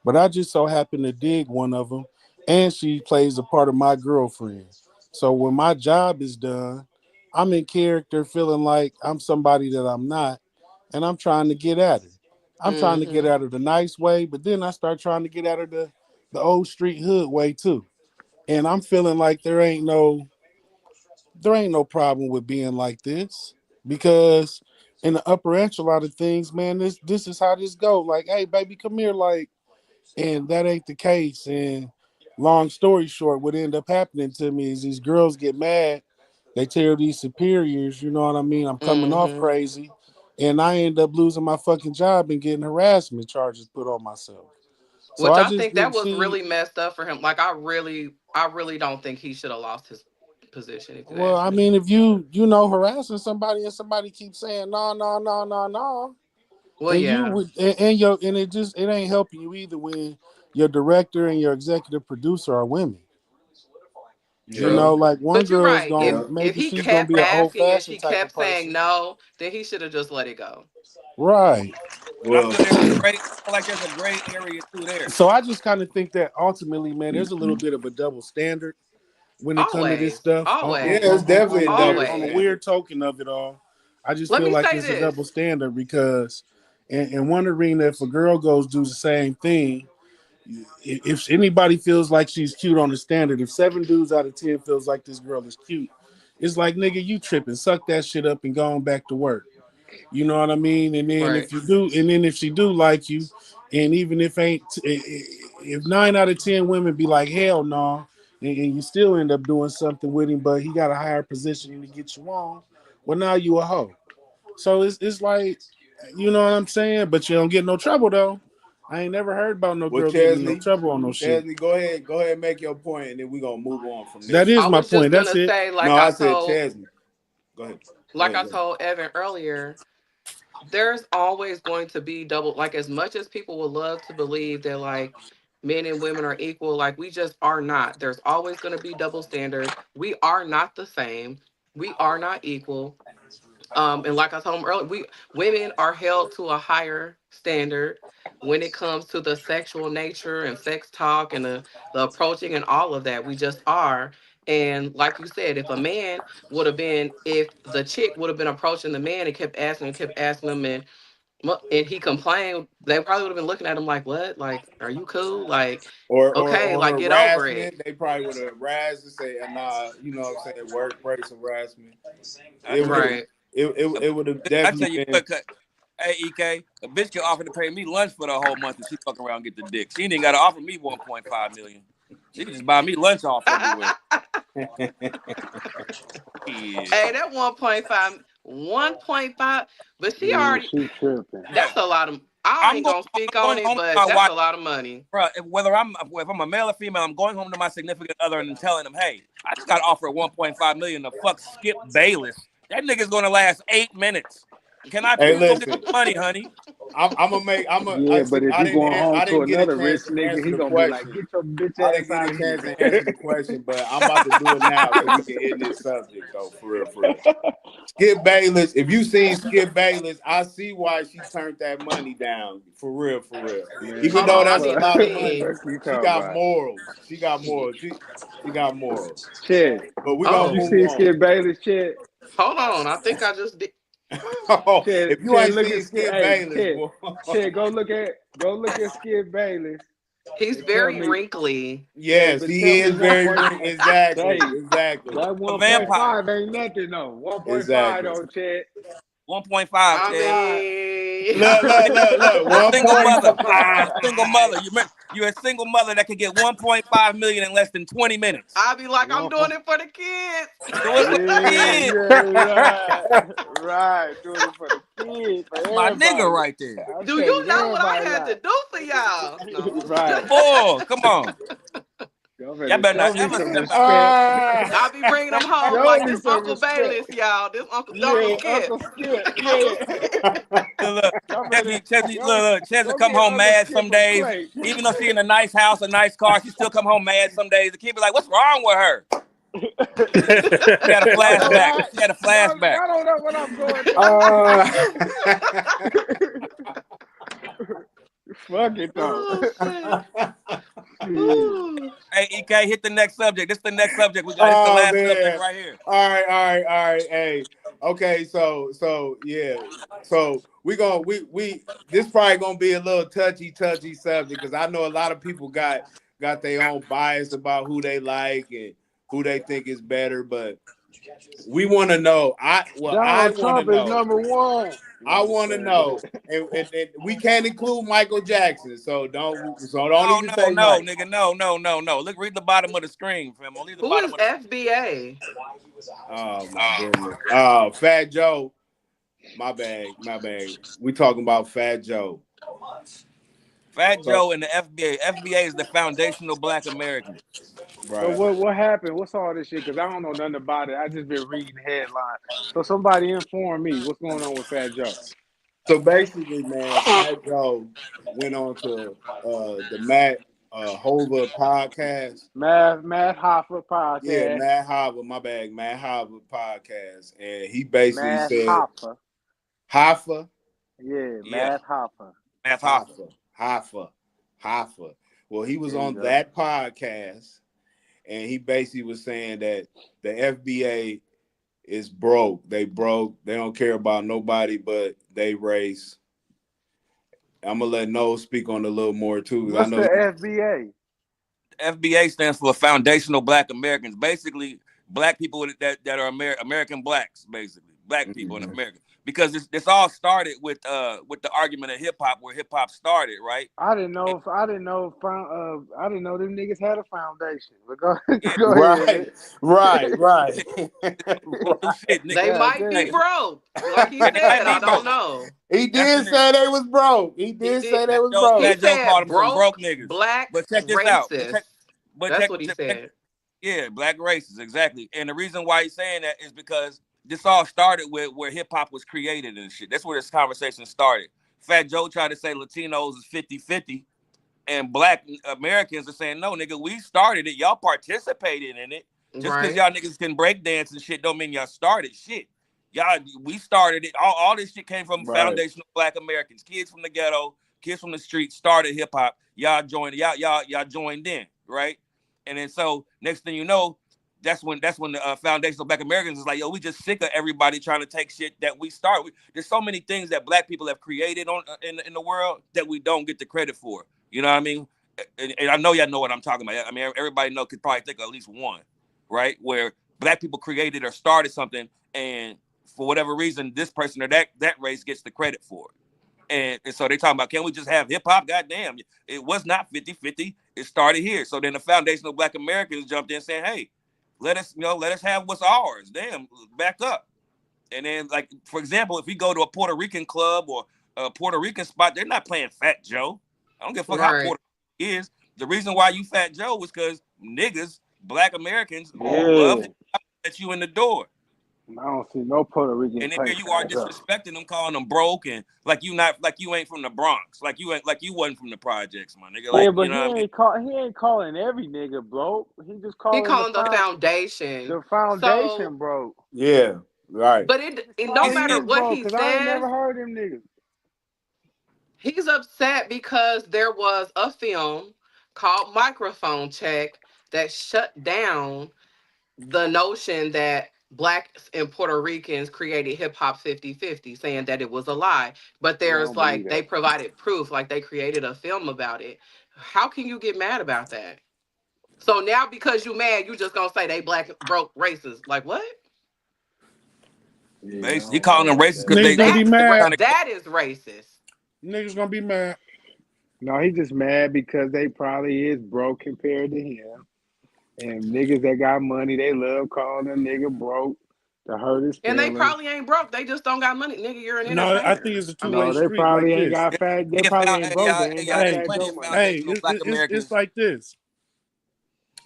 but I just so happen to dig one of them, and she plays a part of my girlfriend. So when my job is done, I'm in character, feeling like I'm somebody that I'm not, and I'm trying to get at her. I'm trying to get Hmm. at her the nice way, but then I start trying to get at her the old street hood way too, and I'm feeling like there ain't no problem with being like this because in the upper echelon of things, man, this is how this go. Like, hey, baby, come here, like, and that ain't the case. And long story short, what ended up happening to me is these girls get mad. They tell these superiors, you know what I mean? I'm coming off Hmm. crazy, and I end up losing my fucking job and getting harassment charges put on myself. So Which I I just think that didn't was see. really messed up for him. Like I really don't think he should have lost his position. If you Well, ask I me. mean, if you know harassing somebody and somebody keeps saying no, no, no, no, no, Well, and you yeah. would and it ain't helping you either when your director and your executive producer are women. You Yeah, know, True. like one But you're girl's right. gonna yeah. If maybe he she's gonna kept be an old asking and she fashioned type of kept saying person, no, then he should have just let it go. right? But I Well, feel there's a gray. I feel like there's a gray area too there. So I just kind of think that ultimately, man, there's a little bit of a double standard when it comes to this Always. stuff. yeah, it's Always. definitely a double On a Always. standard. weird token of it all, I just Let feel me like say it's a this. double standard because in one arena, if a girl goes do the same thing, if anybody feels like she's cute on the standard, if 7 dudes out of 10 feels like this girl is cute, it's like nigga, you tripping, suck that shit up and go on back to work. You know what I mean? And then Right. if you do, and then if she do like you, and even if 9 out of 10 women be like hell no, and you still end up doing something with him, but he got a higher position to get you on, well now you a hoe. So it's like, you know what I'm saying? But you don't get no trouble though. I ain't never heard about no Well, girl getting in no Chesley, trouble on no shit. Go ahead, and make your point, and then we're gonna move on from That this. is I my was just point. That's gonna it. say, No, I said Chesley. Go ahead. Go like ahead. I Go ahead. told Evan earlier, there's always going to be double, like as much as people would love to believe that like men and women are equal, like we just are not. There's always going to be double standards. We are not the same. We are not equal. And like I told him earlier, we women are held to a higher standard when it comes to the sexual nature and sex talk and the approaching and all of that. We just are. And like you said, if a man would have been, if the chick would have been approaching the man and kept asking him, and he complained, they probably would have been looking at him like, "What? Like, are you cool? Like, okay, Or like get over it." harassment. They probably would have harassed and say, nah, you know what I'm saying, workplace harassment. I It tell would you, have Right. it would have I tell definitely you been. what. Hey, EK, a bitch can offer to pay me lunch for the whole month if she fuck around and get the dick. She ain't got to offer me 1.5 million. She can just buy me lunch off everywhere. Yeah. Hey, that 1.5, 1.5, but she Yeah, already, she tripping. that's a lot of, I I'm ain't going. gonna I'm speak on going it, home to but my that's wife, a lot of money. bro. If I'm a male or female, I'm going home to my significant other and telling them, hey, I just got to offer 1.5 million to fuck Skip Bayless. That nigga's gonna last 8 minutes. Can I Hey, please go get listen, some money, honey? I'm gonna make. Yeah, but if I you didn't. going home I to didn't get a another rich chance to nigga, answer he the gonna be like, question. "Get your bitch I ass didn't get out a of chance to here." answer the question, but I'm about to do it now so we can end this subject though, for real, for real. Skip Bayless, if you seen Skip Bayless, I see why she turned that money down. For real, for real. Even Man, Hold though on, I that's a need to lot of see. money, fuck you she talking got about? morals. She got morals. She got morals. Shit, But we're did gonna you Oh, move see on. Skip Bayless? Shit, hold on. I think I just did. shit, If you shit. ain't Look seen at Skip. Skip Hey, Bayless, shit, boy. shit. Go look at Skip Bayless He's and tell very me. wrinkly. Hey, Yes, but tell he me is very exactly, Hey, exactly, that A one point vampire. five ain't nothing though. 1.5 exactly. though, Chad. 1.5, I 1.5. Chad. Hey. Look. Single mother. 1.5. Single mother. You're a single mother that can get 1.5 million in less than 20 minutes. I'll be like, I'm doing it for the kids. Do it for the kids. Right. Doing it for the kids, for That's my everybody. nigga right there. I'm Do you saving know what I everybody had to life. do for y'all? No. Right. Boy, come on. Y'all Y'all better not show me ever some step respect. out. I'll be bringing them home Show like me this some Uncle respect. Bayless, y'all. This Uncle Yeah, Skip. Uncle Skip. Uncle Yeah. Skip. Look, Y'all better Chelsea, y'all Chelsea go come get home Uncle mad Skip some a days. plate. Even though she in a nice house, a nice car, she still come home mad some days. The kid be like, "What's wrong with her?" She had a Y'all know flashback. what? She had a flashback. Y'all don't know what I'm going through. Fuck it though. Oh, shit. Shit. Ooh. Hey, EK, hit the next subject. This is the next subject we got. This is the last subject right here. All right. Hey, okay. So yeah. So we this probably gonna be a little touchy subject because I know a lot of people got their own bias about who they like and who they think is better, but we want to know. I Donald want to Trump is know. number one. I want to know, and we can't include Michael Jackson, so don't even say No, Mike. nigga, no. Look, read the bottom of the screen, fam. Read the Who bottom is of the FBA? Oh my goodness. Oh, Fat Joe. My bad. We talking about Fat Joe. Fat Joe and the FBA. FBA is the Foundational Black Americans. So Right. what happened? What's all this shit? Because I don't know nothing about it. I just been reading headlines. So somebody inform me what's going on with Fat Joe. So basically, man, Fat Joe went on to the Matt Hova podcast. Matt Hoffa Yeah, podcast. Matt Hova, my bad, Matt Hova podcast. And he basically Matt said Hoffa. Hoffa. Yeah, Yeah. Matt Hoffa. Math Hoffa. Well, he was There you on go. that podcast, and he basically was saying that the FBA is broke. They broke. They don't care about nobody but they race. I'm gonna let Noah speak on it a little more too. 'Cause I What's know the FBA? FBA stands for Foundational Black Americans. Basically, black people that are American blacks, basically black people in America. Because this all started with the argument of hip hop, where hip hop started, right? I didn't know them niggas had a foundation. But go Yeah. go ahead. Right. New shit, nigga. They God might damn. be broke. Like he Yeah, said, they might be I don't broke. know. He That's did say they was broke. He did. say they was He broke. He Fat Joe called said them some broke niggas. black, But check this out. racist. But That's what he said. Yeah, black racists, exactly. And the reason why he's saying that is because this all started with where hip hop was created and shit. That's where this conversation started. Fat Joe tried to say Latinos is 50-50, and black Americans are saying, no, nigga, we started it. Y'all participated in it. Just because y'all niggas can break dance and shit don't mean y'all started shit. We started it. All this shit came from foundational black Americans. Kids from the ghetto, kids from the street started hip hop. Y'all joined in, right? And then so next thing you know, that's when the foundational black Americans is like, yo, we just sick of everybody trying to take shit that we start. There's so many things that black people have created in the world that we don't get the credit for. You know what I mean? And I know y'all know what I'm talking about. I mean, everybody could probably think of at least one, right? Where black people created or started something, and for whatever reason, this person or that race gets the credit for it. And so they talking about, can we just have hip hop? Goddamn, it was not 50-50. It started here. So then the foundational black Americans jumped in saying, hey, let us have what's ours. Damn, back up. And then, like, for example, if we go to a Puerto Rican club or a Puerto Rican spot, they're not playing Fat Joe. I don't give a fuck how Puerto Rican is. The reason why you Fat Joe was because niggas, black Americans, love to let you in the door. I don't see no Puerto Rican. And then here you are disrespecting them, calling them broke, and like you ain't from the Bronx, like you wasn't from the projects, my nigga. Like, yeah, but you know he ain't calling every nigga broke. He just calling the foundation. The foundation broke. Yeah, right. But it no matter what he says, I ain't never heard them niggas. He's upset because there was a film called Microphone Check that shut down the notion that blacks and Puerto Ricans created hip hop 50-50, saying that it was a lie. But there's they provided proof, like they created a film about it. How can you get mad about that? So now because you mad, you just gonna say they black broke racist. Like what? Yeah, I Basically, he don't know calling them about racist that. because Niggas gonna be mad. That is racist. Niggas gonna be mad. No, he just mad because they probably is broke compared to him. And niggas that got money, they love calling a nigga broke to hurt his And they feelings. probably ain't broke. They just don't got money. Nigga, you're an No, I think entertainer. it's a I two-way No, mean, they street like probably ain't this. got fat. They Hey, probably found, ain't hey, broke. y'all, They hey, ain't y'all, got there's Hey, fat plenty dough of money. foundational Black Americans. it's like this.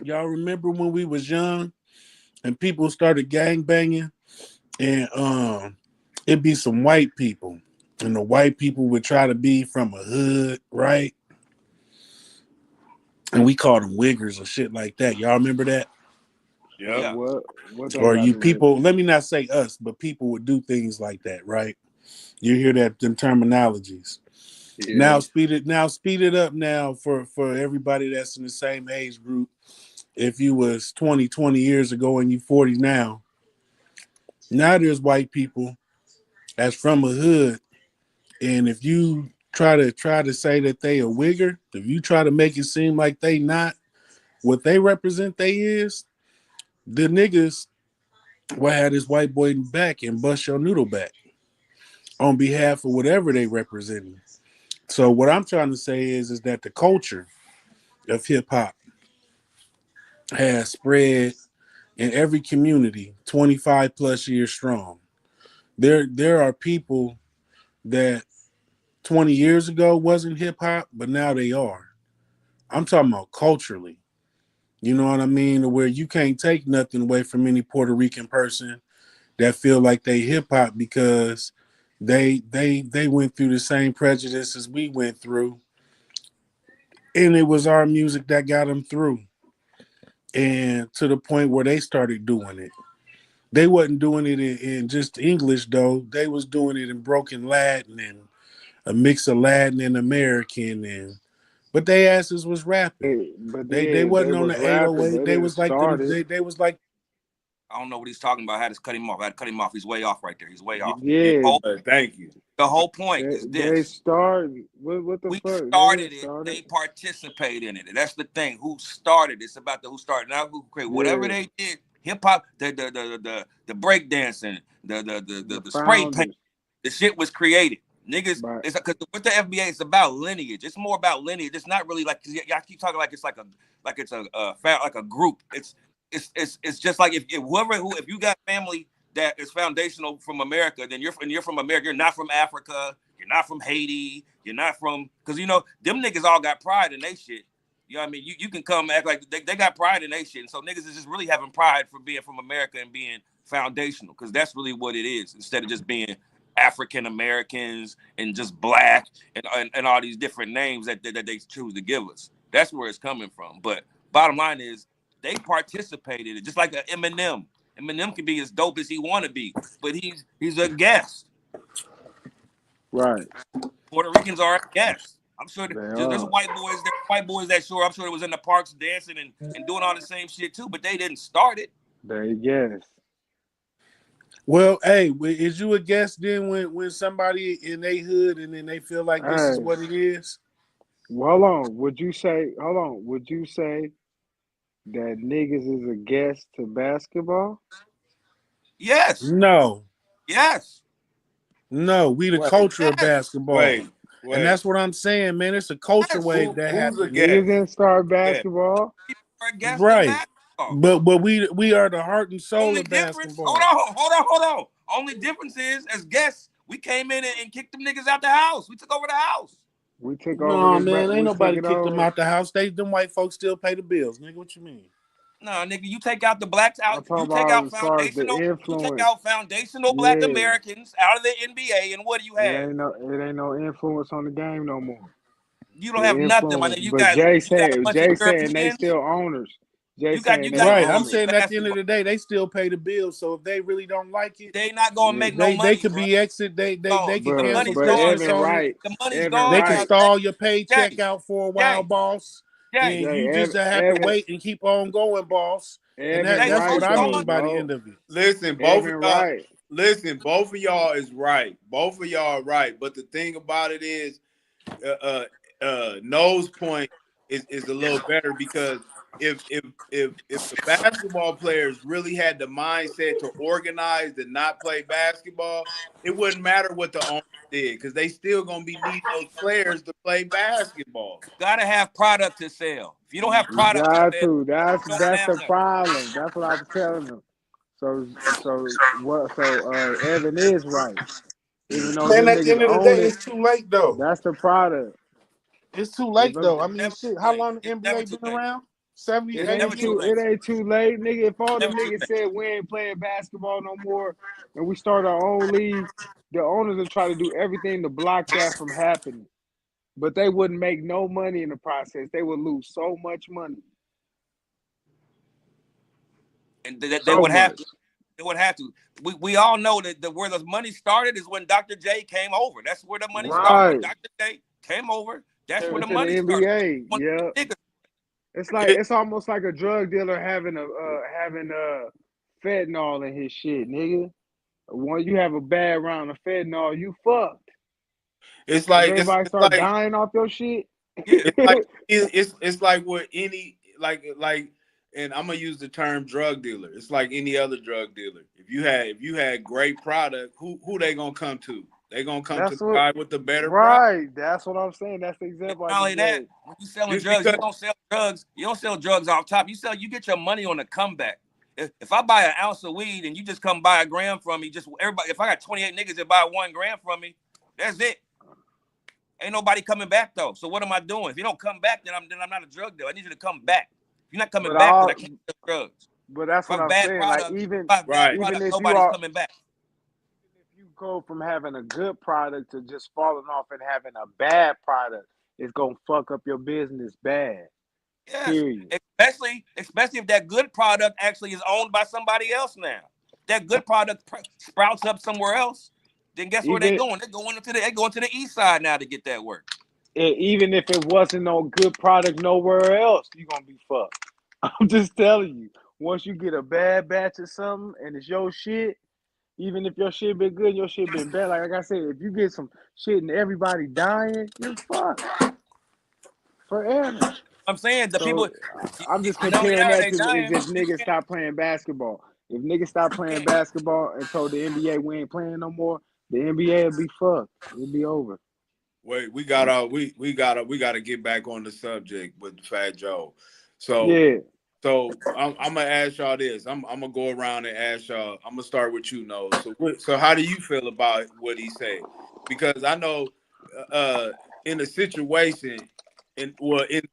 Y'all remember when we was young and people started gang banging, and it'd be some white people, and the white people would try to be from a hood, right? And we called them wiggers or shit like that. Y'all remember that? Yep. Yeah. What that Or got to you do with it? people, let me not say us, but people would do things like that, right? You hear that them terminologies. Yeah. Now speed it up now for everybody that's in the same age group. If you was 20 years ago and you 40 now there's white people that's from a hood, and if you try to say that they a wigger, if you try to make it seem like they not what they represent, they is, the niggas will have this white boy in the back and bust your noodle back on behalf of whatever they representing. So what I'm trying to say is that the culture of hip hop has spread in every community 25 plus years strong. There are people that 20 years ago wasn't hip hop, but now they are. I'm talking about culturally. You know what I mean? To where you can't take nothing away from any Puerto Rican person that feel like they hip hop because they went through the same prejudices we went through, and it was our music that got them through, and to the point where they started doing it. They wasn't doing it in just English though. They was doing it in broken Latin and a mix of Latin and American, and but they asses was rapping. But They yeah, they wasn't on was the rapping. 808. They They didn't was like start them. it. They was like I don't know what he's talking about. I had to cut him off. I had to cut him off. He's way off right there. He's way off. Yeah, Thank you. The whole point is they this. started. What the We fuck? They started didn't it. start They it. participate in it. That's the thing. Who started? It's about the who started. Now who created whatever Yeah, they did. Hip hop, the break dancing, the the spray paint. founders. The shit was created. Niggas, But it's because with the FBA, it's about lineage. It's more about lineage. It's not really like y'all keep talking like it's like a group. It's just like if if you got family that is foundational from America, then you're from America. You're not from Africa. You're not from Haiti. You're not from because them niggas all got pride in they shit. You know what I mean? You can come act like they got pride in they shit. And so niggas is just really having pride for being from America and being foundational because that's really what it is instead of just being African Americans and just black and all these different names that they choose to give us. That's where it's coming from. But bottom line is they participated in it, just like Eminem. Eminem can be as dope as he want to be, but he's a guest. right, Puerto Ricans are a guest. I'm sure they there's are. white boys that sure I'm sure it was in the parks dancing and doing all the same shit too, but they didn't start it. They guess. well, hey, is you a guest then when somebody in their hood and then they feel like this is Hey, what it is? well, hold on. Would you say? Hold on. Would you say that niggas is a guest to basketball? Yes, No, yes, no, we the Wait, culture of yes, basketball. And wait. that's what I'm saying, man. It's a culture yes. wave that Who's a happened. Niggas guest? didn't start Yeah. basketball. Are a guest in Right. basketball. But we are the heart and soul Only of difference, basketball. hold on. Only difference is, as guests, we came in and kicked them niggas out the house. We took over the house. We took over No, this. man, ain't We took nobody it kicked them over. out the house. Them white folks still pay the bills, nigga. What you mean? No, nigga, you take out the blacks I'm out. talking about as far as the influence. Foundational black Yeah, Americans out of the NBA, and what do you have? it ain't no influence on the game no more. You don't The have nothing, my influence. nigga. But You got a bunch of Jay saying they Europeans. still owners. Jay You got saying they a Right. I'm owners. saying at the end of basketball. the day, they still pay the bills. So if they really don't like it, They not gonna Yeah. make no they money, could bro. be exit. They Gone. could The cancel money's But gone, Christmas Evan on Jay. it. Wright, The money's Evan gone. They can Wright, stall your Jay, paycheck out for a while, Jay, boss. Jay, And you Jay, just have to Evan, wait and keep on going, boss. And Evan that's Wright what money's I though, mean gone. by the end bro. of it. Listen, Evan Wright. both of y'all is right. Both of y'all are right. But the thing about it is, No's point is a little better because if the basketball players really had the mindset to organize and not play basketball, it wouldn't matter what the owners did because they still gonna be needing those players to play basketball. Gotta have product to sell. If you don't have You product to got sell, to. That's don't that's have the nothing. problem. That's what I was telling them. So Evan is right. Even though Man, them at the niggas end of the own day, it, it's too late though. that's the product. It's too If late a, though. I mean, Never shit. too How late. long the It's never NBA too been late. around? 70, it It's never ain't 80 too too late. years? it ain't too late, nigga. If all the Never too niggas late. said we ain't playing basketball no more and we start our own league, the owners will try to do everything to block that from happening. But they wouldn't make no money in the process. They would lose so much money. And they So would have much. to. They would have to. We all know that where the money started is when Dr. J came over. That's where the money started. When Right. Dr. J came over, that's where the Into the money started. NBA. One Yeah. nigga. It's almost like a drug dealer having fentanyl in his shit, nigga. When you have a bad round of fentanyl, you fucked. It's If like everybody start dying off your shit, Yeah. it's like what any like and I'm gonna use the term drug dealer. It's like any other drug dealer. If you had great product, who they gonna come to? They gonna come to that's the what guy with the better product. right. That's what I'm saying. That's the And example I not just only that, gave. when you selling Just drugs, you because don't sell drugs. You don't sell drugs off top. You get your money on the comeback. If I buy an ounce of weed and you just come buy a gram from me, just everybody. If I got 28 niggas that buy 1 gram from me, that's it. Ain't nobody coming back though. So what am I doing? If you don't come back, then I'm not a drug dealer. I need you to come back. If you're not coming But back, then I all can't sell drugs. but that's If what I'm I'm bad saying. Like product, if I have bad right. even product, if you nobody's are coming back. if you go from having a good product to just falling off and having a bad product, it's gonna fuck up your business bad. Yes, Period. especially if that good product actually is owned by somebody else now. That good product sprouts up somewhere else. Then guess where they Even going? They going to the east side now to get that work. even if it wasn't no good product nowhere else, you're gonna be fucked. I'm just telling you. Once you get a bad batch of something and it's your shit, even if your shit been good, your shit been bad. Like I said, if you get some shit and everybody dying, you're fucked forever. I'm saying the So people, I'm just not only comparing that are that they to dying, if you niggas can't, stop playing basketball. If niggas stop you playing can't. basketball and told the NBA we ain't playing no more, the NBA will be fucked. It'll be over. Wait, we gotta get back on the subject with Fat Joe. So Yeah. I'm gonna ask y'all this. I'm gonna go around and ask y'all. I'm gonna start with you, Nose. So how do you feel about what he said? Because I know uh in a situation in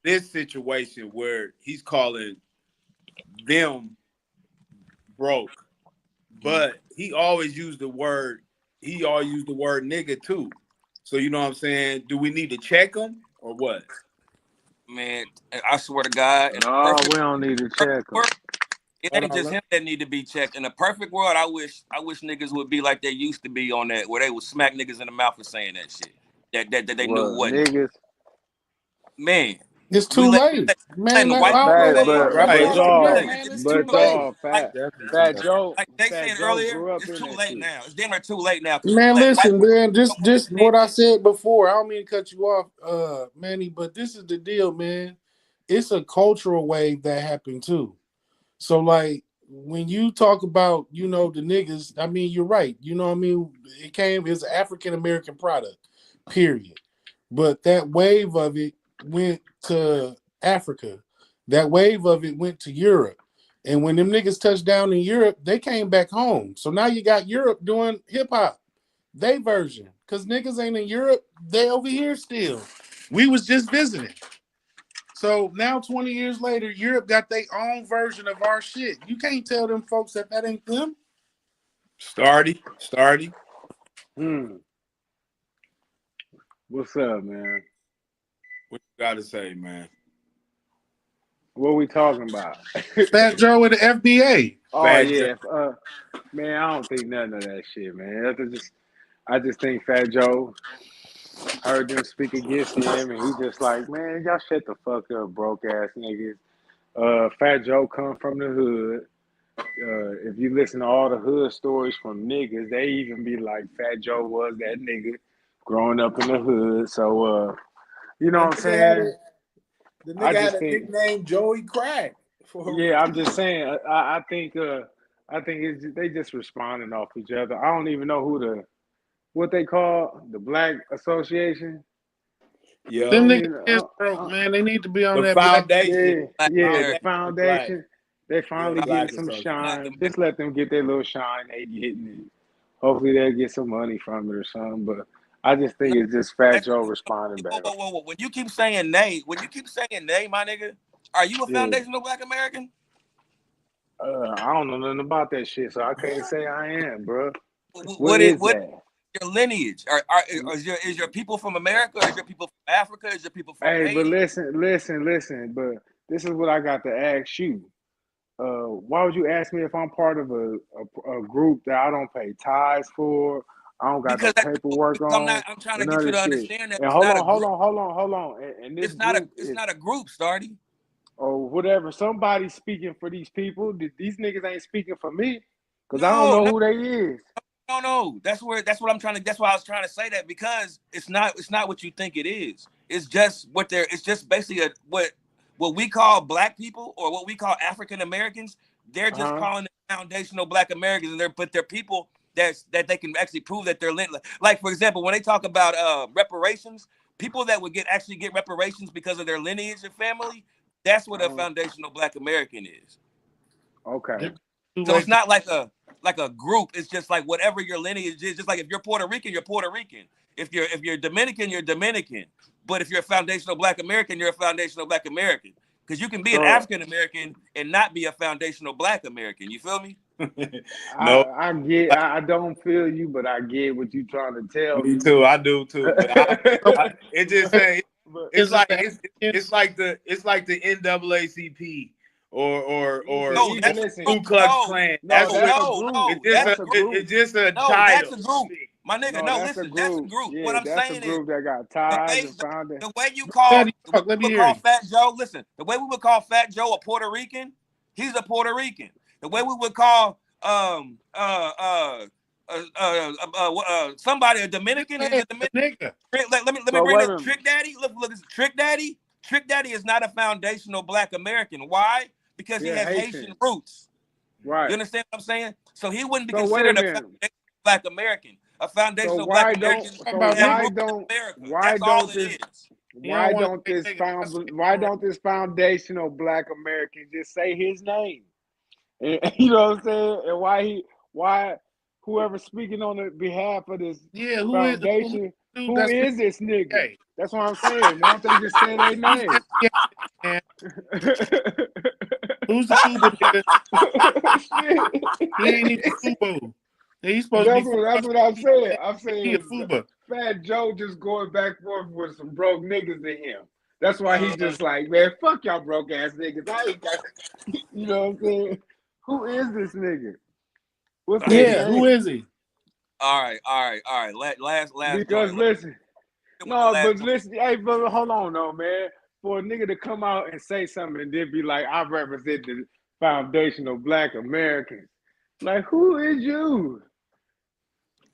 this situation where he's calling them broke, but he always used the word nigga too. So you know what I'm saying? Do we need to check him or what? Man, I swear to God, in a No, we perfect, don't need to perfect check them. world, it Hold ain't on, just him that need to be checked. In a perfect world, I wish niggas would be like they used to be on that, where they would smack niggas in the mouth for saying that shit. That they knew Well, wasn't. niggas, Man, It's we too late, man. letting the I white don't people know fat, what say it. y'all. right. but It's too y'all, late, Listen, man. It's it's too too but late. late, y'all, Like Definitely too Fat late. Joe, they Fat said Joe earlier, grew up it's in too that late shit. now. It's damn near too late now because man. white Listen, boys man. don't Just understand what I this. said before. I don't mean to cut you off, Manny, but this is the deal, man. It's a cultural wave that happened too. So like when you talk about, the niggas, I mean, you're right. You know what I mean? It's an African American product, period. But that wave of it went to Africa. That wave of it went to Europe. And when them niggas touched down in Europe, they came back home. So now you got Europe doing hip hop, they version. Cause niggas ain't in Europe, they over here still. We was just visiting. So now 20 years later, Europe got their own version of our shit. You can't tell them folks that ain't them. Starty. Hmm. What's up, man? What you gotta say, man? What we talking about? Fat Joe with the FBA. Oh Fat Joe. yeah, man. I don't think none of that shit, man. I just think Fat Joe heard them speak against him, and he just like, man, y'all shut the fuck up, broke ass niggas. Fat Joe come from the hood. If you listen to all the hood stories from niggas, they even be like, Fat Joe was that nigga growing up in the hood. So, you know That what I'm nigga had saying? it. The I nigga had just a think, nickname Joey Crack. For a yeah, reason. I'm just saying. I think they just responding off each other. I don't even know what they call the Black Association. I Yeah. Them don't niggas even. is broke, man. They need to be on The that black. foundation. Yeah, Black yeah, the American. Foundation Black. foundation. They Yeah, finally the getting Black some Association. Black shine. Just let them get their little shine they getting it. Hopefully they'll get some money from it or something. But I just think it's just Fat Joe responding Whoa, better. whoa, whoa, whoa. When you keep saying nay, my nigga, are you a Yeah. foundational Black American? I don't know nothing about that shit, so I can't say I am, bro. What What is what that? your lineage? Is your people from America? Is your people from Africa? Is your people from Hey, but Haiti? listen. But this is what I got to ask you. Why would you ask me if I'm part of a group that I don't pay tithes for? I don't got no Because paperwork I'm on not. I'm trying or to none get of you this to shit. understand that And it's not a group. hold on. And this It's not a. group It's is not a group, Starty. or whatever. Somebody's speaking for these people. These niggas ain't speaking for me because I don't No, know no, who they is. no. That's what I'm trying to. That's why I was trying to say that because it's not. It's not what you think it is. It's just what they're. It's just basically what we call Black people or what we call African Americans. They're just Uh-huh. calling them foundational Black Americans, and they're people that they can actually prove that they're like for example when they talk about reparations, people that would actually get reparations because of their lineage and family. That's what a Uh-huh. foundational Black American is. Okay. So it's not like a group. It's just like whatever your lineage is. Just like if you're Puerto Rican, you're Puerto Rican. If you're Dominican, you're Dominican. But if you're a foundational Black American, you're a foundational Black American. Because you can be an So African American and not be a foundational Black American. You feel me? No, I don't feel you, but I get what you trying to tell me me. too. I do too. But it just saying But it's Is like the NAACP or No, even that's listen. Ku Klux no, Klan. No, That's what that's a group. That's a group. it's just a no, that's title. a group. My nigga, No, no, that's a listen, that's a group. group. What Yeah, I'm that's a saying is group that got the ties way and founded. the way you Let me call hear you. Fat Joe, listen, the way we would call Fat Joe a Puerto Rican, he's a Puerto Rican. The way we would call somebody a Dominican, he's a Dominican. Nigga. Let me So bring wait a this minute. Trick Daddy. Look, this Trick Daddy. Trick Daddy is not a foundational Black American. Why? Because he Yeah, has Haitian. Haitian roots. Right. You understand what I'm saying? So he wouldn't be So wait a considered a minute. foundational Black American. A So foundational why Black don't American so about has why roots in don't America. why That's all don't it this is. You don't want to say why don't this foundational Black American just say his name? And, you know what I'm saying? And why whoever's speaking on the behalf of this Yeah, foundation, who that's is this nigga? gay? That's what I'm saying. Why don't they just say their name? Man. Who's the Fubu nigga? He ain't even Fubu. He's supposed to be That's what I'm saying. I'm he a saying Fuba. Fat Joe just going back and forth with some broke niggas to him. That's why he's just like, man, fuck y'all broke ass niggas. I ain't got, you know what I'm saying? Who is this nigga? What's his Yeah, name? who is he? All right. Last Because joint. listen, With the no, last but joint. listen, hey, but hold on, though, man. For a nigga to come out and say something and then be like, I represent the foundational Black Americans. Like, who is you?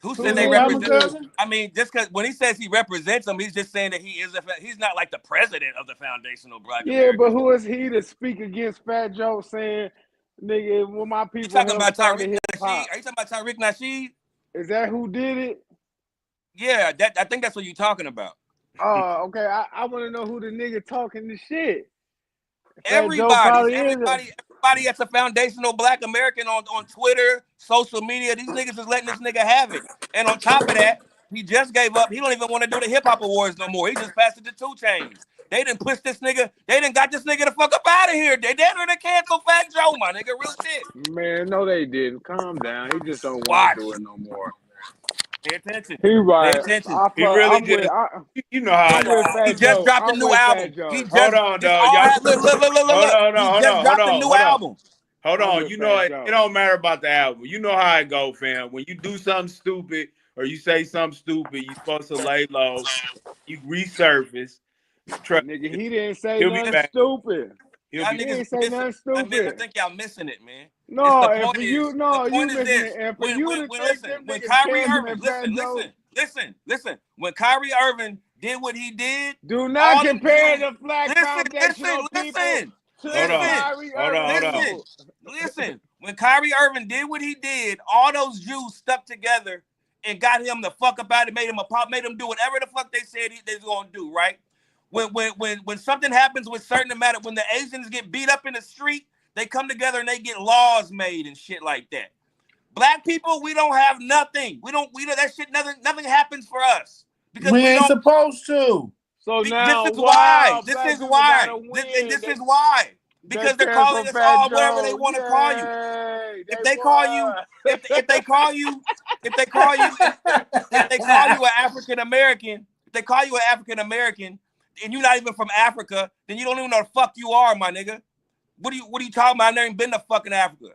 Who Who said they is Mama represent? you? cousin? I mean, just because when he says he represents them, he's just saying that he is he's not like the president of the foundational Black Yeah, but Americans. who is he to speak against Fat Joe saying, nigga, when my You people talking helped about started Tariq hip Nasheed? hop? Are you talking about Tariq Nasheed? Is that who did it? Yeah, I think that's what you're talking about. Oh, okay. I want to know who the nigga talking the shit. Fat Joe probably is. Everybody that's a foundational Black American on Twitter, social media, these niggas is letting this nigga have it. And on top of that, he just gave up. He don't even want to do the hip hop awards no more. He just passed it to 2 Chainz. They didn't push this nigga. They didn't got this nigga the fuck up out of here. They done to cancel Fat Joe, my nigga. Real shit. Man, no, they didn't. Calm down. He just don't want Watch. to do it no more. Pay attention. He Pay right. attention. He really I'm with. just you know how I'm it with is. He Fat just Joe. dropped a I'm new with album. Fat Joe. He just Hold on, this dog. all Y'all, had, look. He just dropped a new album. Hold I'm on. with You know Fat it. Joe. It don't matter about the album. You know how it go, fam. When you do something stupid or you say something stupid, you supposed to lay low. You resurface. Nigga, he didn't say He'll be nothing back. stupid. He'll Y'all be He niggas didn't say missing. nothing I stupid. think y'all missing it, man. It's No, the and point for is you, no, the you point is missing this. it. And for When you to take them when niggas Kyrie canceling Irving, Fat Joe. listen. When Kyrie Irving did what he did, Do not all them compare Jews. the black foundational people to Hold on. Kyrie Hold on, Irving hold on. people. Listen. When Kyrie Irving did what he did, all those Jews stuck together and got him the fuck up out of it, made him a pop, made him do whatever the fuck they said they was gonna do, right? When something happens with certain amount of, when the Asians get beat up in the street, they come together and they get laws made and shit like that. Black people, we don't have nothing. We don't that shit, nothing happens for us. Because we ain't don't, supposed to. So this now, is why. This black is people why. gotta win. This is why. Because they're calling us all whatever they want to call you. If they call you, if they call you an African American, if they call you an African American, and you're not even from Africa, then you don't even know the fuck you are, my nigga. What are you talking about? I've never even been to fucking Africa.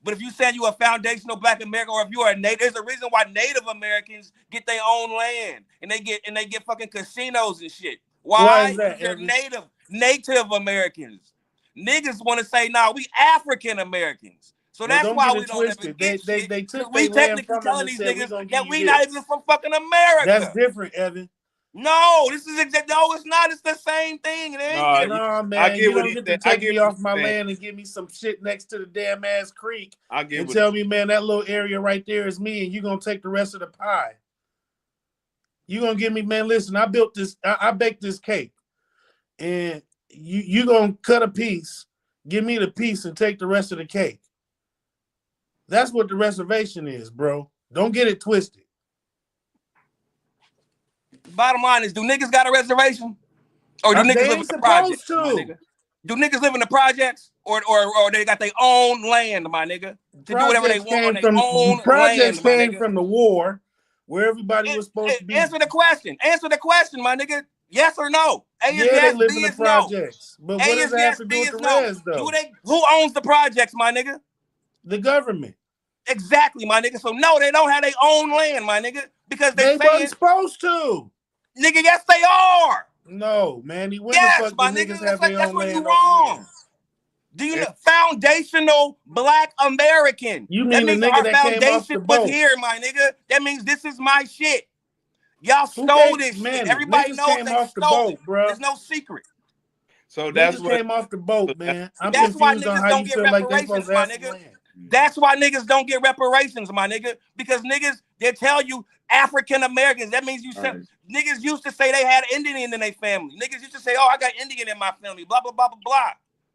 But if you saying you a foundational Black American, or if you are a native, there's a reason why Native Americans get their own land and they get fucking casinos and shit. Why? Is that, they're Native Americans. Niggas want to say, nah, we African Americans. So that's why we don't ever get shit. They took we their land technically from telling them these and said, niggas that we not even from fucking America. That's different, Evan. No, this is no, it's not. It's the same thing. It ain't No, man. I get you what don't he get said. to I take get me what off he my said. land and give me some shit next to the damn ass creek I get and what tell me, man, that little area right there is me, and you're gonna take the rest of the pie. You gonna give me, man, listen, I built this, I baked this cake, and you gonna cut a piece, give me the piece, and take the rest of the cake. That's what the reservation is, bro. Don't get it twisted. Bottom line is, do niggas got a reservation? Or do niggas live in the projects, my nigga? Do niggas live in the projects? Or they got their own land, my nigga? To do whatever they want on their own projects land, my came nigga. from the war, where everybody was supposed to be. Answer the question. Answer the question, my nigga. Yes or no? A is yes, they live B in the is no. projects. But what does that have to do with the rest, though? Who owns the projects, my nigga? The government. Exactly, my nigga. So no, they don't have their own land, my nigga, because they wasn't supposed to. Nigga, yes, they are. No, man. When yes, the fuck my do nigga. Niggas have their That's own where land you wrong. Do you know foundational Black American? You mean that means the nigga our that came off the boat was here, my nigga. That means this is my shit. Y'all stole this shit. Everybody knows they stole it, bro. There's no secret. So that's niggas what came off the boat, man. I'm that's why confused on niggas how don't you get feel like they reparations, supposed to my have nigga. land. That's why niggas don't get reparations, my nigga. Because niggas, they tell you African Americans. That means niggas used to say they had Indian in their family. Niggas used to say, oh, I got Indian in my family. Blah blah blah blah blah.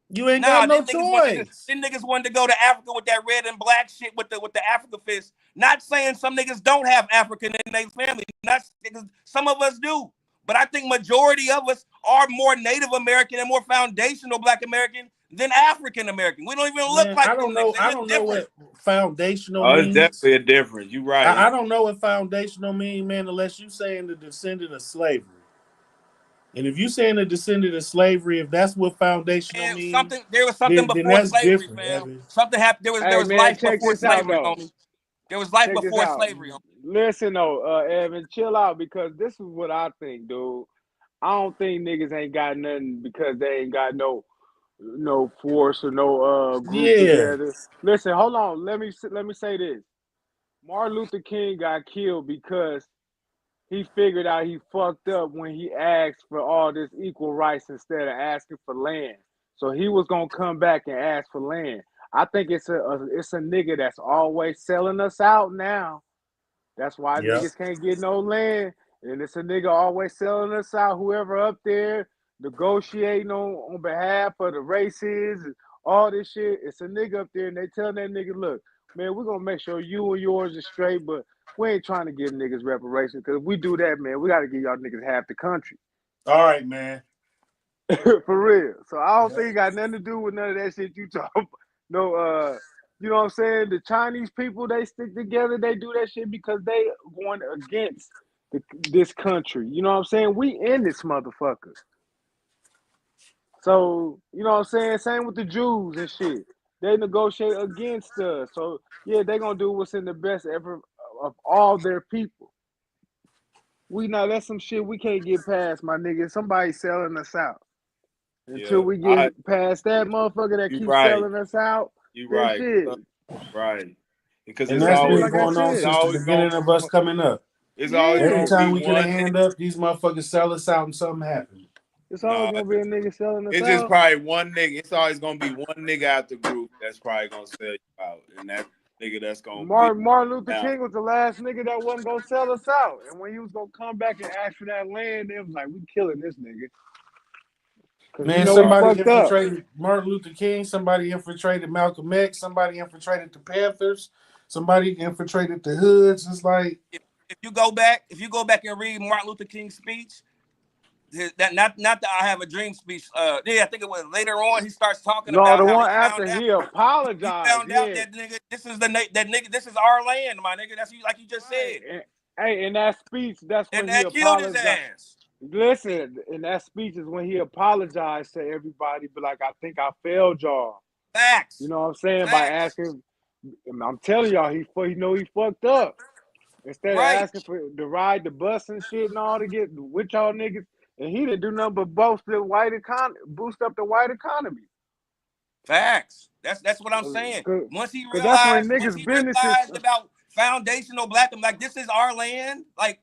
You ain't got no choice. Then niggas wanted to go to Africa with that red and black shit with the Africa fist. Not saying some niggas don't have African in their family. Not because some of us do. But I think majority of us are more Native American and more foundational Black American than African American. We don't even look like I don't know. I don't know what foundational means. It's definitely a difference. You're right. I don't know what foundational means, man, unless you saying the descendant of slavery. And if you saying the descendant of slavery, if that's what foundational means, there was something before slavery, fam. Evan. Something happened. There was life before slavery, homie. There was life before slavery, homie. Listen, though, Evan, chill out, because this is what I think, dude. I don't think niggas ain't got nothing because they ain't got no force or no group together. Listen, hold on. Let me say this. Martin Luther King got killed because he figured out he fucked up when he asked for all this equal rights instead of asking for land. So he was gonna come back and ask for land. I think it's a nigga that's always selling us out now. That's why niggas can't get no land. And it's a nigga always selling us out. Whoever up there negotiating on behalf of the races and all this shit, it's a nigga up there, and they tell that nigga, look, man, we're gonna make sure you and yours are straight, but we ain't trying to give niggas reparations, because if we do that, man, we gotta give y'all niggas half the country. All right, man. For real. So I don't think it got nothing to do with none of that shit you talk about. No, you know what I'm saying? The Chinese people, they stick together, they do that shit because they going against this country. You know what I'm saying? We in this motherfucker. So, you know what I'm saying? Same with the Jews and shit. They negotiate against us. So, yeah, they going to do what's in the best ever of all their people. That's some shit we can't get past, my nigga. Somebody's selling us out. Until we get past that motherfucker that keeps selling us out. You're right. Shit. Right. Because and that's been going on since the beginning of us coming up. It's always Every Yeah. gonna time be we get a one. hand up, these motherfuckers sell us out and something happens. It's always No, gonna be a nigga selling us it's just out. probably one nigga. It's always gonna be one nigga out the group that's probably gonna sell you out, and that nigga that's gonna be Martin Luther down. King was the last nigga that wasn't gonna sell us out. And when he was gonna come back and ask for that land, it was like, we killing this nigga. Cause Man, you know he somebody fucked up. infiltrated Martin Luther King. Somebody infiltrated Malcolm X. Somebody infiltrated the Panthers. Somebody infiltrated the Hoods. It's like, If you go back and read Martin Luther King's speech, that not the I Have a Dream speech. I think it was later on. He starts talking No, about the how one after he he apologized. found out Yeah. that nigga, this is this is our land, my nigga. That's like you just said, And, hey, in that speech, that's and when he that killed his apologized. ass. Listen, in that speech is when he apologized to everybody, but like, I think I failed y'all. Facts. You know what I'm saying? Facts. By asking, I'm telling y'all, he know he fucked up. Instead of asking for to ride the bus and shit and all to get with y'all niggas, and he didn't do nothing but boost up the white economy. Facts. That's what I'm saying. Once he that's when realized, niggas businesses about foundational black, like this is our land, like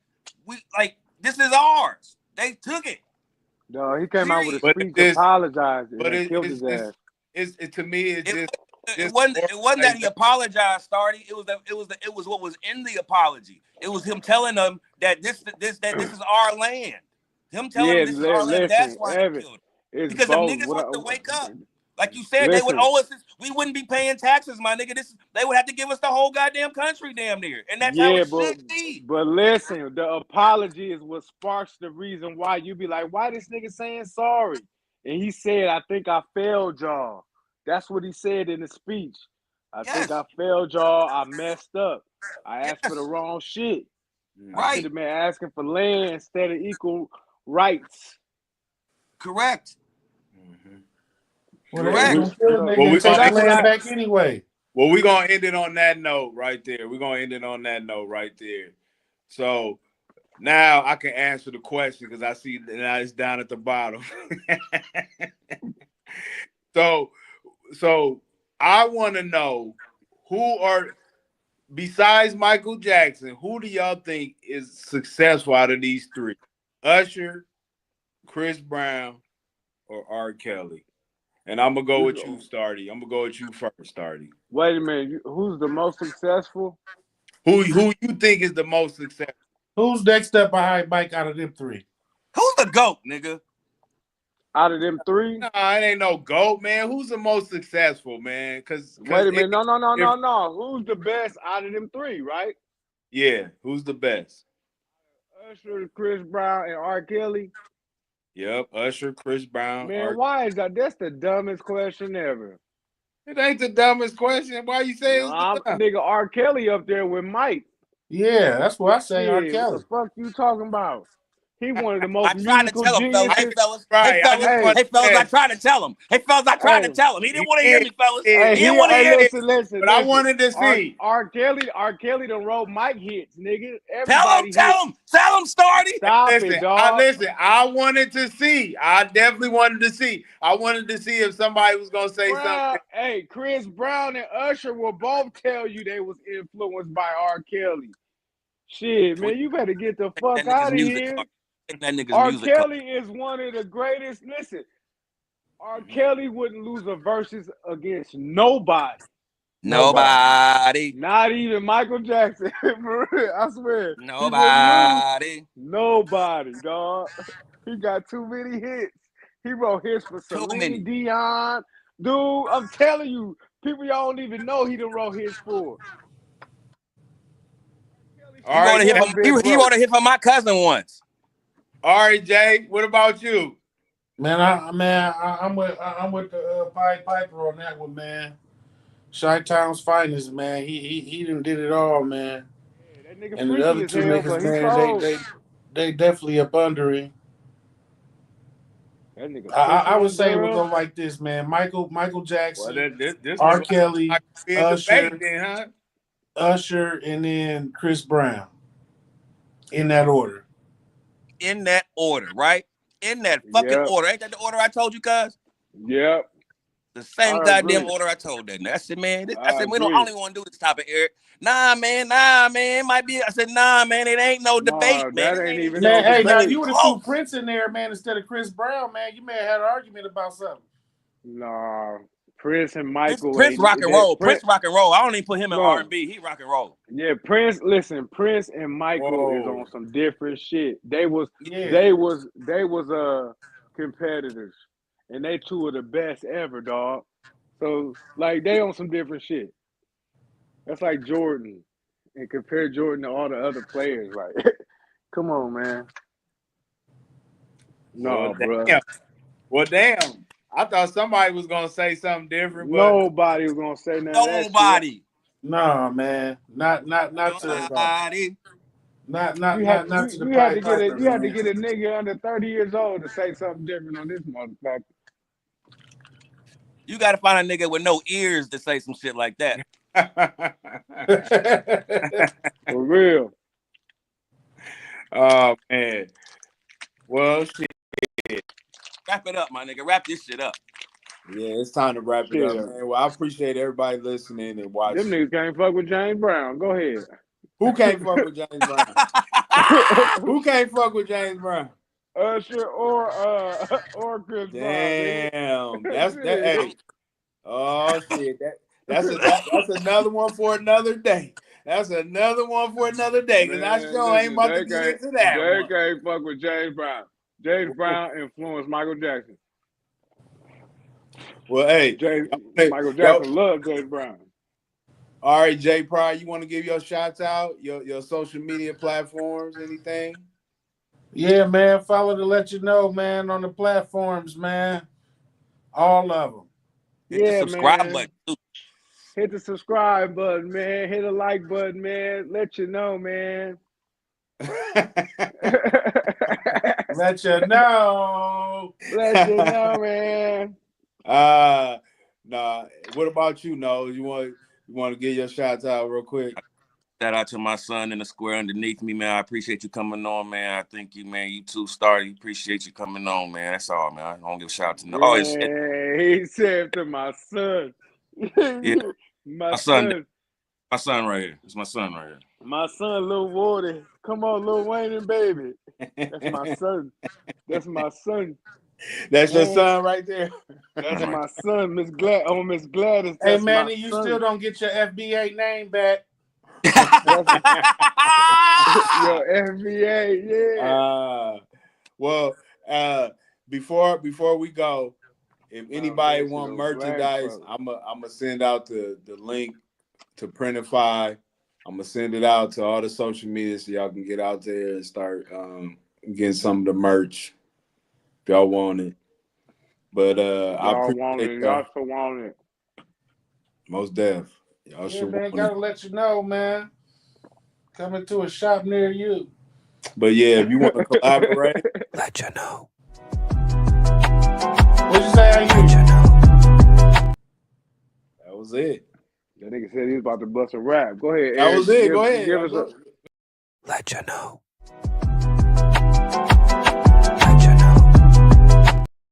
this is ours. They took it. No, he came out with a But speech it's- apologizing But and killed his ass. To me, it's It just wasn't that he apologized, Starty. It was what was in the apology. It was him telling them that this is our land. Him telling them this is our land. That's why he killed him. Because both. if niggas was to wake up, like you listen, said, they would owe us. We wouldn't be paying taxes, my nigga. They would have to give us the whole goddamn country, damn near. And that's how it should be. But listen, the apology is what sparks the reason why you be like, why this nigga saying sorry? And he said, I think I failed y'all. That's what he said in the speech. I think I failed y'all. I messed up. I asked for the wrong shit. I should have been asking for land instead of equal rights. Correct. well, Correct. we take the land back anyway. Well, we're gonna end it on that note right there. So now I can answer the question because I see now it's down at the bottom. So I want to know who are, besides Michael Jackson, who do y'all think is successful out of these three? Usher, Chris Brown, or R. Kelly? And I'm gonna go with you, Starty. I'm gonna go with you first, Starty. Wait a minute. Who's the most successful? Who you think is the most successful? Who's next up behind Mike out of them three? Who's the GOAT, nigga? Out of them three? Nah, it ain't no GOAT, man. Who's the most successful, man? Wait a minute. No. Who's the best out of them three, right? Yeah, who's the best? Usher, Chris Brown, and R. Kelly. Yep, Usher, Chris Brown. Man, why is that? That's the dumbest question ever. It ain't the dumbest question. Why you say it's nigga R. Kelly up there with Mike. Yeah, that's what I say. R. Shit, Kelly. what the fuck you talking about? He one of the most I tried to musical tell him, fellas. geniuses. Hey, fellas, I tried to tell him. He didn't want to hear me, fellas. He didn't want to hear me. Listen. But I wanted to see. R. Kelly done wrote Mike hits, nigga. Tell him, Starty. Stop it, dog. I wanted to see. I definitely wanted to see. I wanted to see if somebody was gonna say something. Hey, Chris Brown and Usher will both tell you they was influenced by R. Kelly. Shit, man, you better get the fuck out of here. R. Kelly is one of the greatest. Listen, R. Kelly wouldn't lose a versus against nobody. Nobody. Not even Michael Jackson. For real, I swear. Nobody, dog. He got too many hits. He wrote hits for Celine Dion. Dude, I'm telling you, people y'all don't even know he done wrote hits for. He wrote a hit for my cousin once. All right, Jay. What about you? Man, I'm with the Pied Piper on that one, man. Chi-Town's finest, man. He done did it all, man. Yeah, that nigga and the other two niggas, man, they definitely up under him. I would say we'll go like this, man. Michael Jackson, R. Kelly, Usher, and then Chris Brown. In that order. In that order, right? In that fucking order. Ain't that the order I told you, cuz? Yep. The same I goddamn agree. order I told that. I said, man, I I said, I agree. don't want to do this topic, Eric. Nah, man, it might be. I said, nah, man, it ain't no debate, Nah, man. that It ain't ain't even Man, no hey, now debate. you would have threw Prince in there, man, instead of Chris Brown, man. You may have had an argument about something. Nah, Prince and Michael Prince ain't rock and that. roll. Prince rock and roll. I don't even put him in No. R&B. He rock and roll. Yeah, Prince. Listen, Prince and Michael is Whoa. on some different shit. They was competitors, and they two of the best ever, dog. So like they on some different shit. That's like Jordan, and compare Jordan to all the other players. Like, come on, man. No, bro. Well, damn. I thought somebody was gonna say something different, but Nobody was gonna say none of that shit. Nobody. No, man. Not to You had to the to get Pied a nigga under 30 years old to say something different on this motherfucker. You got to find a nigga with no ears to say some shit like that. For real. Oh man. Well, shit. Wrap it up, my nigga. Wrap this shit up. Yeah, it's time to wrap it up, Shit. man. Well, I appreciate everybody listening and watching. Them niggas can't fuck with James Brown. Go ahead. Who can't fuck with James Brown? Who can't fuck with James Brown? Usher or Chris Brown. Damn, that's that. Hey, oh shit, that's another one for another day. That's another one for another day. Cause I sure ain't about to get into that They one. can't fuck with James Brown. James Brown influenced Michael Jackson. Well, hey, Michael Jackson loved James Brown. All right, Jay Pryor, you want to give your shots out, your social media platforms, anything? Yeah, man. Follow to let you know, man, on the platforms, man. All of them. Hit the subscribe button. Hit the subscribe button, man. Hit the like button, man. Let you know, man. Let you know. Let you know, man. Nah. What about you, No? You want to give your shots out real quick? Shout out to my son in the square underneath me, man. I appreciate you coming on, man. I think you, man, you too started. Appreciate you coming on, man. That's all, man. I don't give a shout out to no. Oh, he said to my son. Yeah, my son. My son right here. It's my son right here. My son, Lil Woody. Come on, Lil Wayne and baby. That's my son. That's my son. That's your son right there. That's my son, Miss Gladys. Hey, Manny, you still don't get your FBA name back. Your FBA, yeah. Well, before we go, if anybody want merchandise, I'm gonna send out the link to Printify. I'm gonna send it out to all the social media so y'all can get out there and start getting some of the merch if y'all want it. But y'all want it. Y'all still want it. Most def. Y'all should man, gotta let you know, man. Coming to a shop near you. But yeah, if you want to collaborate, let you know. What'd you say? Let you know. That was it. That nigga said he was about to bust a rap. Go ahead, That Eric. was it. Go ahead. Give us a... Let you know.